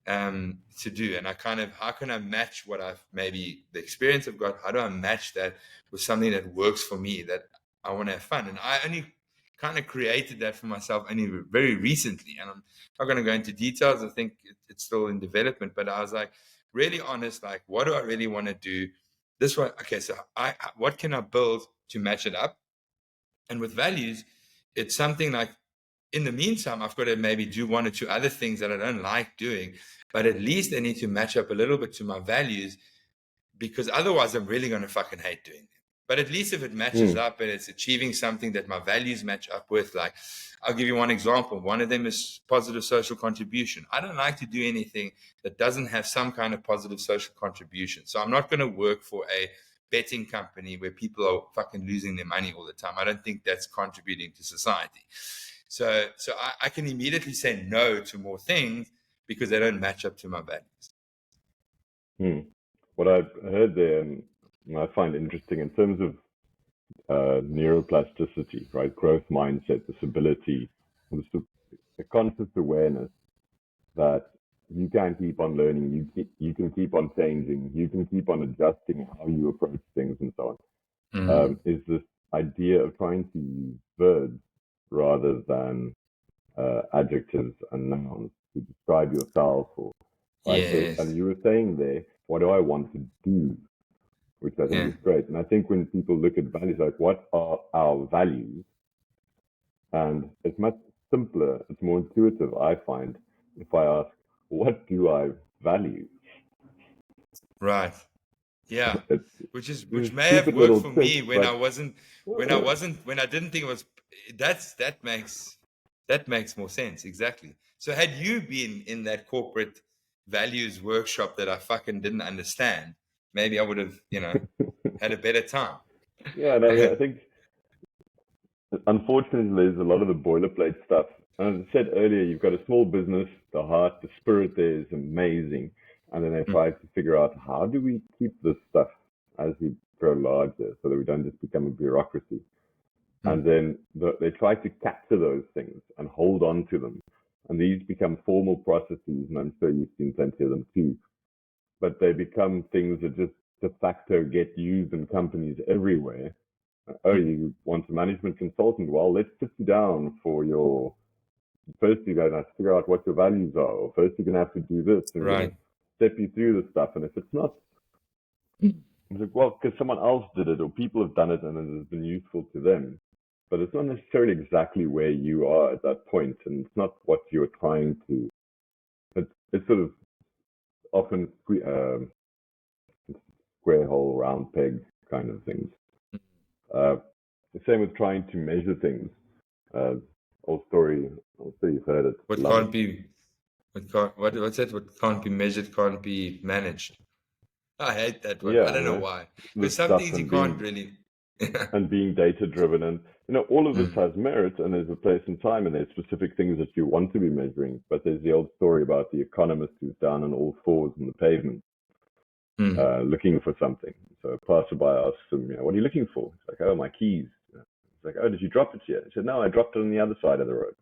to do? And how can I match what I've, maybe the experience I've got, how do I match that with something that works for me, that I want to have fun? And I only kind of created that for myself only very recently. And I'm not going to go into details. I think it's still in development, but I was like really honest, like, what do I really want to do? This one, okay, so what can I build to match it up? And with values, it's something like, in the meantime, I've got to maybe do one or two other things that I don't like doing, but at least they need to match up a little bit to my values, because otherwise I'm really going to fucking hate doing it. But at least if it matches Hmm. up and it's achieving something that my values match up with, like, I'll give you one example. One of them is positive social contribution. I don't like to do anything that doesn't have some kind of positive social contribution. So I'm not going to work for a betting company where people are fucking losing their money all the time. I don't think that's contributing to society. So I can immediately say no to more things because they don't match up to my values. Hmm. What I've heard there, and I find interesting in terms of neuroplasticity, right? Growth mindset, this ability, a conscious awareness that you can keep on learning, you can keep on changing, you can keep on adjusting how you approach things and so on. Is this idea of trying to use verbs rather than adjectives and nouns to describe yourself, or right? So, Yes. and you were saying there, what do I want to do? Which I think Yeah. is great. And I think when people look at values, like, what are our values? And it's much simpler, it's more intuitive, I find, if I ask, what do I value? Right. Yeah. It's Which these may have stupid worked little for tricks, me when I but wasn't when I didn't think it was. That makes more sense. Exactly. So had you been in that corporate values workshop that I fucking didn't understand, maybe I would have, had a better time. yeah, and I think unfortunately there's a lot of the boilerplate stuff. And as I said earlier, you've got a small business, the heart, the spirit there is amazing. And then they try to figure out, how do we keep this stuff as we grow larger so that we don't just become a bureaucracy? And then they try to capture those things and hold on to them. And these become formal processes, and I'm sure you've seen plenty of them too. But they become things that just de facto get used in companies everywhere. Oh, you want a management consultant? Well, let's sit you down for your. First, you're going to have to figure out what your values are. Or first, you're going to have to do this, and we're going Right. to step you through this stuff. And if it's not, it's like, well, because someone else did it, or people have done it, and it has been useful to them. But it's not necessarily exactly where you are at that point, and it's not what you're trying to. It's sort of often square hole, round peg kind of things. Uh, the same with trying to measure things. Old story. I'm sure you've heard it. What Love can't it. be, what's that? What can't be measured can't be managed. I hate that one. I Yeah, don't know why. this Because some stuff, things you can't really. and being data driven, and all of this Mm, has merit, and there's a place and time, and there's specific things that you want to be measuring. But there's the old story about the economist who's down on all fours on the pavement, mm, looking for something. So a passerby asks him, "What are you looking for?" He's like, "Oh, my keys." It's like, oh, did you drop it here? I said, no, I dropped it on the other side of the road.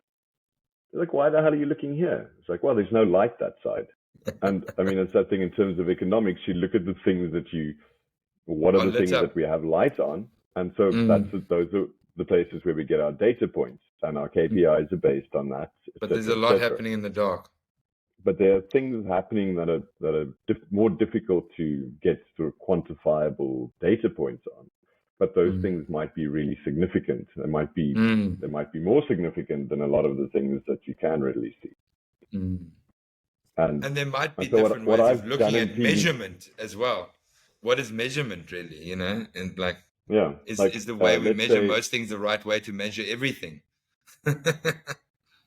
They're like, why the hell are you looking here? It's like, well, there's no light that side. And I mean, it's that thing in terms of economics. You look at the things that what are the things that we have light on? And so those are the places where we get our data points, and our KPIs are based on that. But there's a lot happening in the dark. But there are things happening that are more difficult to get sort of quantifiable data points on. But those things might be really significant. They might be more significant than a lot of the things that you can readily see. And there might be different ways of looking at measurement as well. What is measurement really? And like, is the way we measure most things the right way to measure everything?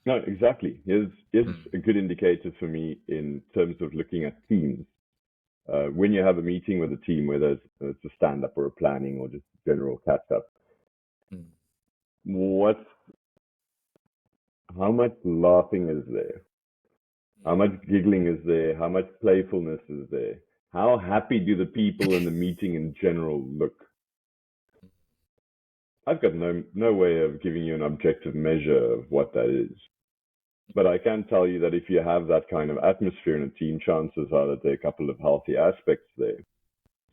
No, exactly. Here's a good indicator for me in terms of looking at themes. When you have a meeting with a team, whether it's a stand-up or a planning or just general catch-up, how much laughing is there? How much giggling is there? How much playfulness is there? How happy do the people in the meeting in general look? I've got no way of giving you an objective measure of what that is. But I can tell you that if you have that kind of atmosphere in a team, chances are that there are a couple of healthy aspects there.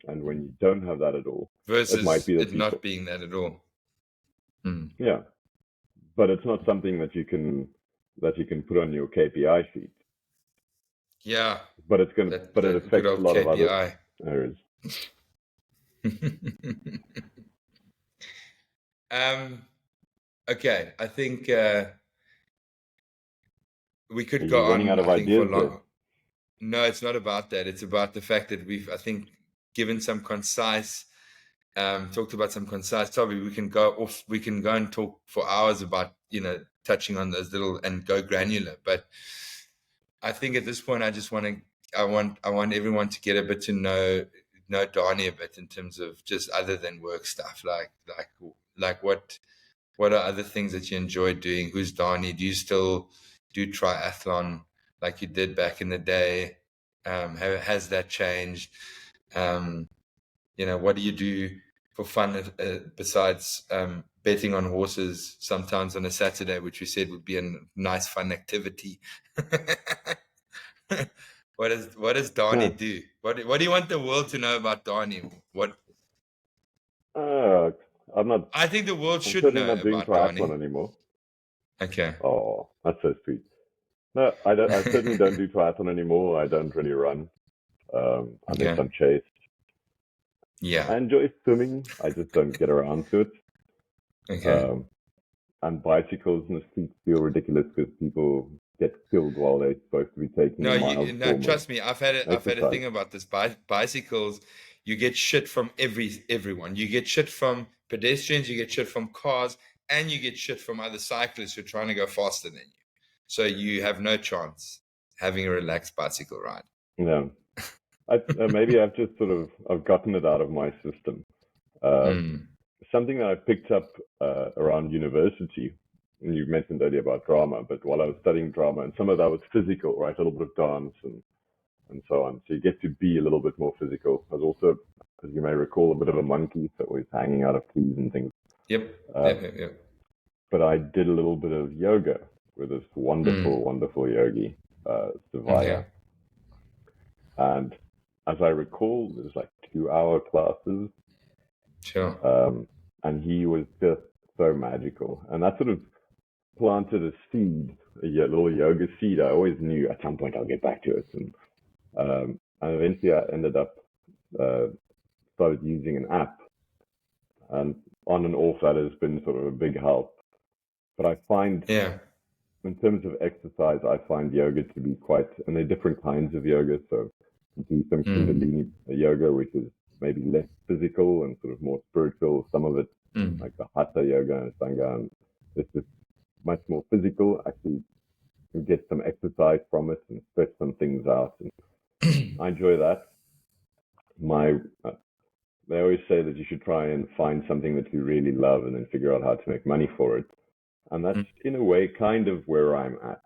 And when you don't have that at all, versus it might be that not being that at all. Yeah, but it's not something that you can put on your KPI sheet. Yeah, but it's going to but it affects a lot KPI. Of other areas. Okay, I think we could go running on. Out of ideas for long. No, it's not about that. It's about the fact that we've, I think, given some concise, talked about some concise topic. We can go off. We can go and talk for hours about touching on those little and go granular. But I think at this point, I want everyone to get a bit to know Danie a bit in terms of just other than work stuff, like what are other things that you enjoy doing? Who's Danie? Do you still do triathlon like you did back in the day? Has that changed? What do you do for fun besides betting on horses sometimes on a Saturday, which we said would be a nice fun activity? What does Danie do? What do you want the world to know about Danie? I'm not. I think the world should know not doing about triathlon anymore. Okay. Oh, that's so sweet. No, I don't. I certainly don't do triathlon anymore. I don't really run unless I'm chased. Yeah. I enjoy swimming. I just don't get around to it. Okay. And bicycles in the streets feel ridiculous because people get killed while they're supposed to be taking miles. Trust me. I've had a thing about this. Bicycles, you get shit from everyone. You get shit from pedestrians. You get shit from cars, and you get shit from other cyclists who are trying to go faster than you. So you have no chance having a relaxed bicycle ride. No. Maybe I've just I've gotten it out of my system. Something that I picked up around university, and you mentioned earlier about drama, but while I was studying drama, and some of that was physical, right? A little bit of dance and so on. So you get to be a little bit more physical. I was also, as you may recall, a bit of a monkey, so always hanging out of trees and things. Yep. But I did a little bit of yoga with this wonderful yogi, Struwig. And as I recall, there's like 2-hour classes. Sure. And he was just so magical. And that sort of planted a seed, a little yoga seed. I always knew at some point I'll get back to it. And eventually I ended up, started using an app. And on and off that has been sort of a big help. But I find, in terms of exercise, I find yoga to be quite, and there are different kinds of yoga. So you do some Kundalini yoga, which is maybe less physical and sort of more spiritual. Some of it, like the Hatha yoga and Sangha, it's just much more physical. Actually, you get some exercise from it and stretch some things out. And I enjoy that. They always say that you should try and find something that you really love and then figure out how to make money for it. And that's, in a way, kind of where I'm at.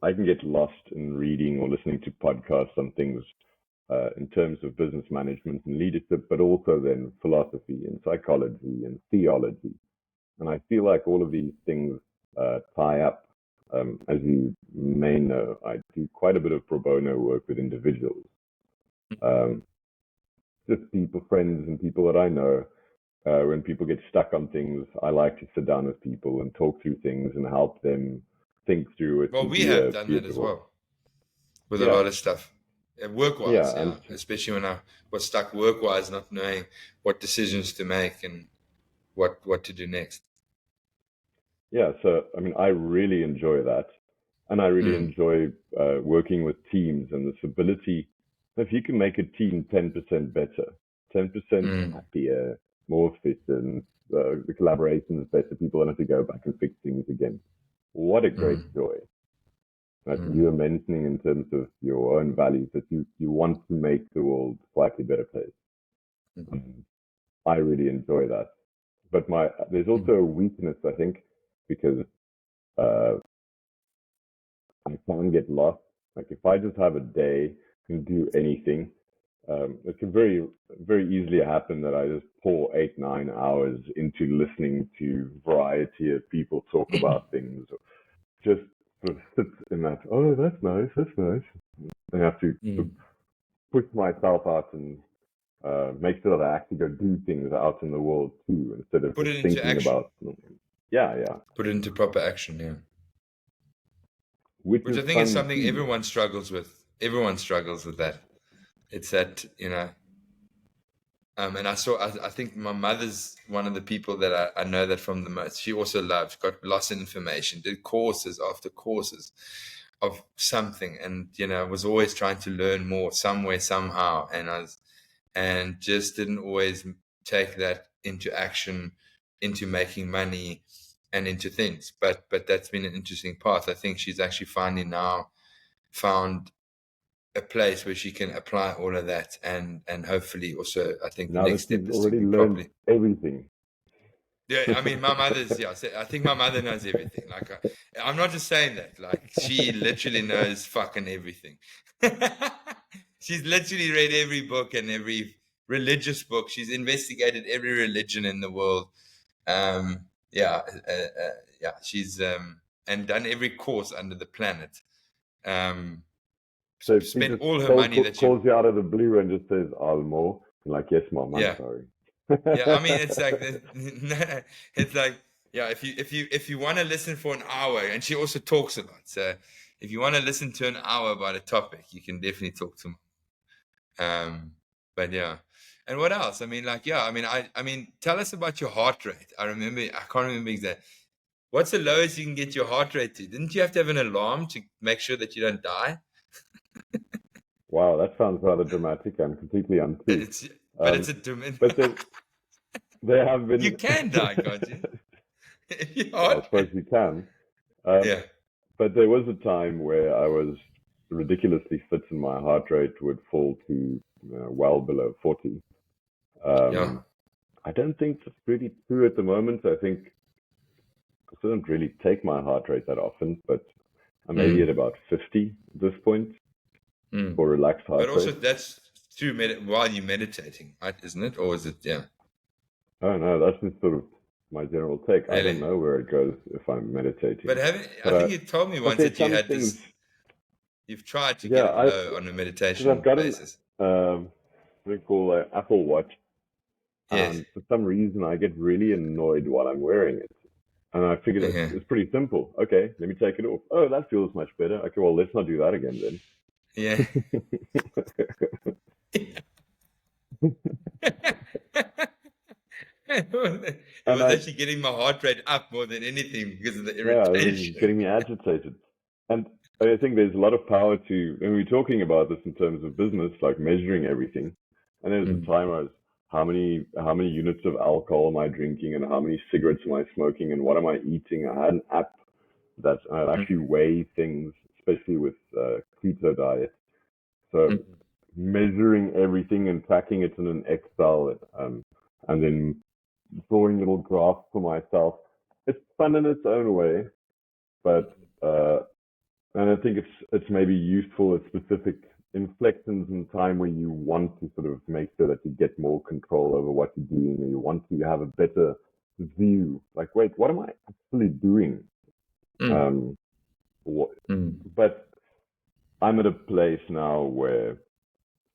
I can get lost in reading or listening to podcasts on things in terms of business management and leadership, but also then philosophy and psychology and theology. And I feel like all of these things tie up. As you may know, I do quite a bit of pro bono work with individuals, just people, friends, and people that I know. When people get stuck on things, I like to sit down with people and talk through things and help them think through it. Well, we have done that as well with a lot of stuff. Work-wise, and especially when I was stuck work-wise, not knowing what decisions to make and what to do next. Yeah, so I mean, I really enjoy that, and I really enjoy working with teams and this ability. If you can make a team 10% better, 10% happier, more efficient, the collaboration is better, people don't have to go back and fix things again. What a great joy! That you were mentioning in terms of your own values, that you want to make the world a slightly better place. I really enjoy that. But there's also a weakness, I think, because I can get lost. Like if I just have a day and do anything, it can very, very easily happen that I just pour 8-9 hours into listening to variety of people talk about things, or just sort of sit in that. Oh, that's nice. That's nice. I have to sort of push myself out and make sure that I actually go do things out in the world too, instead of put just it into thinking action. about. Yeah. Put it into proper action. Yeah. Which I think is something everyone struggles with. Everyone struggles with that. It's that, and I think my mother's one of the people that I know that from the most. She also got lots of information, did courses after courses of something, and, was always trying to learn more some way, somehow. And just didn't always take that into action, into making money and into things. But that's been an interesting path. I think she's actually finally now found a place where she can apply all of that, and hopefully also, I think the now next that step you've is to already be learned properly. everything. Yeah, I mean, my mother's. Yeah, I think my mother knows everything. Like, I'm not just saying that. Like, she literally knows fucking everything. She's literally read every book and every religious book. She's investigated every religion in the world. Yeah, She's and done every course under the planet. So if she Spent just all her money that she calls you out of the blue and just says, "Almo," you're like, "Yes, mom, I'm yeah. sorry." Yeah, I mean, it's like it's like, yeah, if you want to listen for an hour, and she also talks a lot, so if you want to listen to an hour about a topic, you can definitely talk to me. But yeah, and what else? I mean, like, yeah, I mean, tell us about your heart rate. I can't remember exactly. What's the lowest you can get your heart rate to? Didn't you have to have an alarm to make sure that you don't die? Wow, that sounds rather dramatic and completely untrue. But it's a But there have been. You can die, can't you? I suppose you can. Yeah. But there was a time where I was ridiculously fit and my heart rate would fall to well below 40. Yeah. I don't think that's really true at the moment. I think I don't really take my heart rate that often, but I'm maybe at about 50 at this point for relaxed heart rate. But also that's through while you're meditating, right? Isn't it? Or is it, yeah? Oh no, that's just sort of my general take. Really? I don't know where it goes if I'm meditating. But I think you told me once that you had this. You've tried to get it low on a meditation I've got basis. What we call an Apple Watch. Yes. And for some reason, I get really annoyed while I'm wearing it. And I figured it's pretty simple. Okay, let me take it off. Oh, that feels much better. Okay, well, let's not do that again then. Yeah. It was actually getting my heart rate up more than anything because of the irritation. Yeah, it was getting me agitated. And I think there's a lot of power to, when we're talking about this in terms of business, like measuring everything. And there was a time I was, how many units of alcohol am I drinking, and how many cigarettes am I smoking, and what am I eating? I had an app that I actually weigh things, especially with keto diet. So measuring everything and tracking it in an Excel, and then drawing little graphs for myself. It's fun in its own way, but and I think it's maybe useful at specific inflections in time where you want to sort of make sure that you get more control over what you're doing, or you want to have a better view. Like, wait, what am I actually doing? Mm. But I'm at a place now where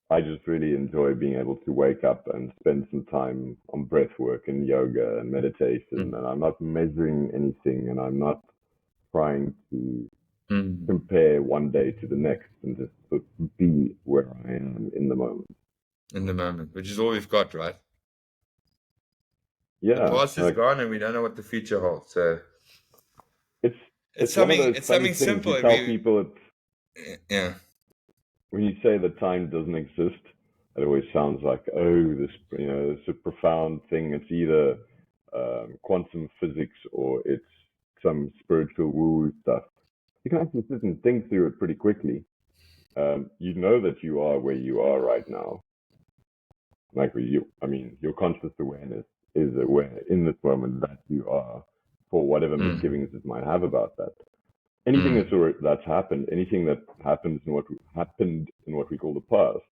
I just really enjoy being able to wake up and spend some time on breath work and yoga and meditation. And I'm not measuring anything, and I'm not trying to compare one day to the next, and just sort of be where I am in the moment. In the moment, which is all we've got, right? Yeah. The past is gone, and we don't know what the future holds. So it's one of those funny things simple. you tell people. Yeah. When you say that time doesn't exist, it always sounds like, oh, this, it's a profound thing. It's either quantum physics or it's some spiritual woo stuff. You can actually sit and think through it pretty quickly. You know that you are where you are right now. Like your conscious awareness is aware in this moment that you are, for whatever misgivings it might have about that. Anything that's happened, anything that happened in what we call the past,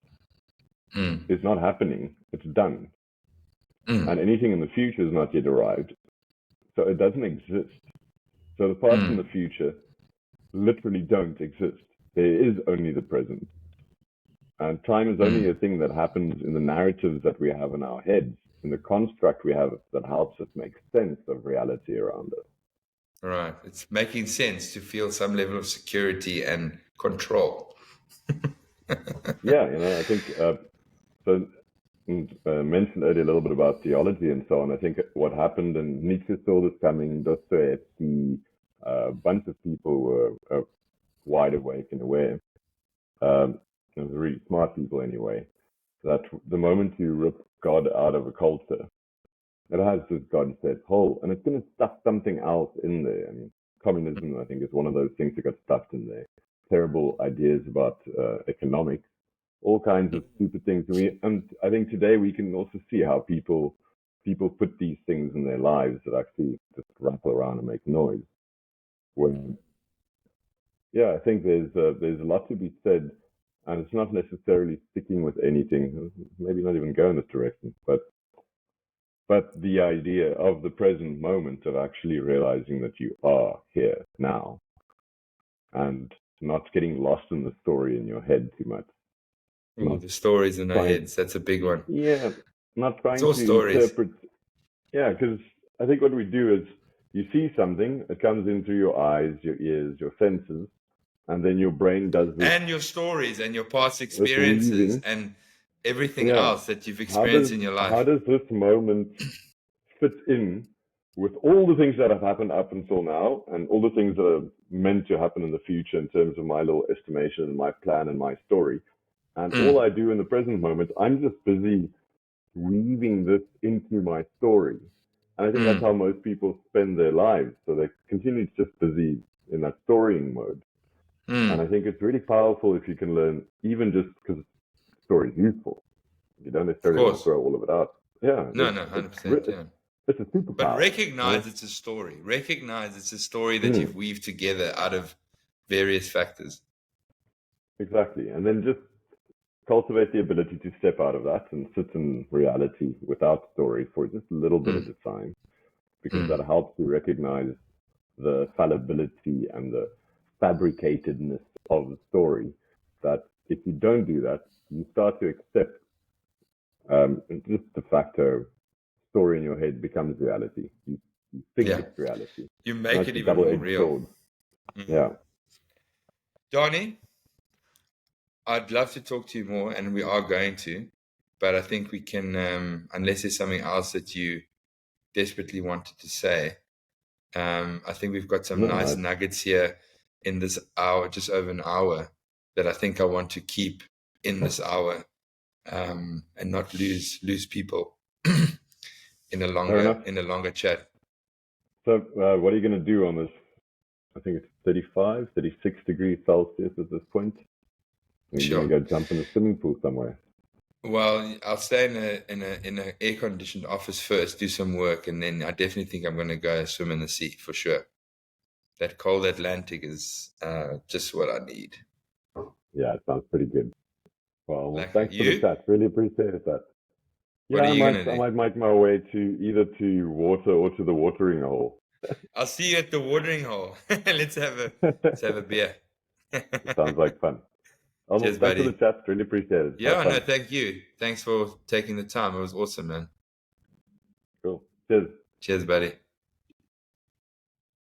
is not happening. It's done. And anything in the future is not yet arrived, so it doesn't exist. So the past and the future literally don't exist. There is only the present. And time is only a thing that happens in the narratives that we have in our heads, in the construct we have that helps us make sense of reality around us. Right. It's making sense to feel some level of security and control. Yeah, I think so. Mentioned earlier a little bit about theology and so on. I think what happened, and Nietzsche saw this coming, Dostoevsky, a bunch of people were wide awake and aware. Really smart people anyway, that the moment you rip God out of a culture, it has this God-set hole, and it's going to stuff something else in there. I mean, communism, I think, is one of those things that got stuffed in there. Terrible ideas about economics, all kinds of stupid things. And I think today we can also see how people put these things in their lives that actually just rattle around and make noise. When, yeah, I think there's a lot to be said, and it's not necessarily sticking with anything. Maybe not even go in this direction, but the idea of the present moment, of actually realizing that you are here now, and not getting lost in the story in your head too much. The stories in our heads, that's a big one. Yeah, not trying to stories. interpret. Yeah, because I think what we do is you see something, it comes in through your eyes, your ears, your senses, and then your brain does this. And your stories and your past experiences and everything else that you've experienced in your life. How does this moment fit in with all the things that have happened up until now, and all the things that are meant to happen in the future in terms of my little estimation and my plan and my story? And all I do in the present moment, I'm just busy weaving this into my story. And I think that's how most people spend their lives. So they continue just busy in that storying mode. And I think it's really powerful if you can learn, even just because story is useful. You don't necessarily want to throw all of it out. Yeah. No, 100%. Yeah. It's a superpower. But recognize it's a story. Recognize it's a story that you've weaved together out of various factors. Exactly. And then just cultivate the ability to step out of that and sit in reality without story for just a little bit at a time, because that helps you recognize the fallibility and the fabricatedness of the story. That if you don't do that, you start to accept just de facto story in your head becomes reality. You think it's reality. You make it even more real. Yeah. Danie, I'd love to talk to you more, and we are going to, but I think we can, unless there's something else that you desperately wanted to say. I think we've got some nice nuggets here in this hour, just over an hour, that I think I want to keep in this hour, and not lose people in a longer chat. So what are you going to do on this? I think it's 35, 36 degrees Celsius at this point. You're going to go jump in a swimming pool somewhere. Well, I'll stay in an air-conditioned office first, do some work, and then I definitely think I'm going to go swim in the sea for sure. That cold Atlantic is just what I need. Yeah, it sounds pretty good. Well, Like thanks for the you, chat. Really appreciate that. what Yeah, are I you might gonna I do? might make my way to either to water or to the watering hole. I'll see you at the watering hole. Let's have a beer. Sounds like fun. Cheers, Thanks for the buddy. chat. Really appreciate it. Have Yeah, no, fun. thank you. Thanks for taking the time. It was awesome, man. Cool. Cheers. Cheers, buddy.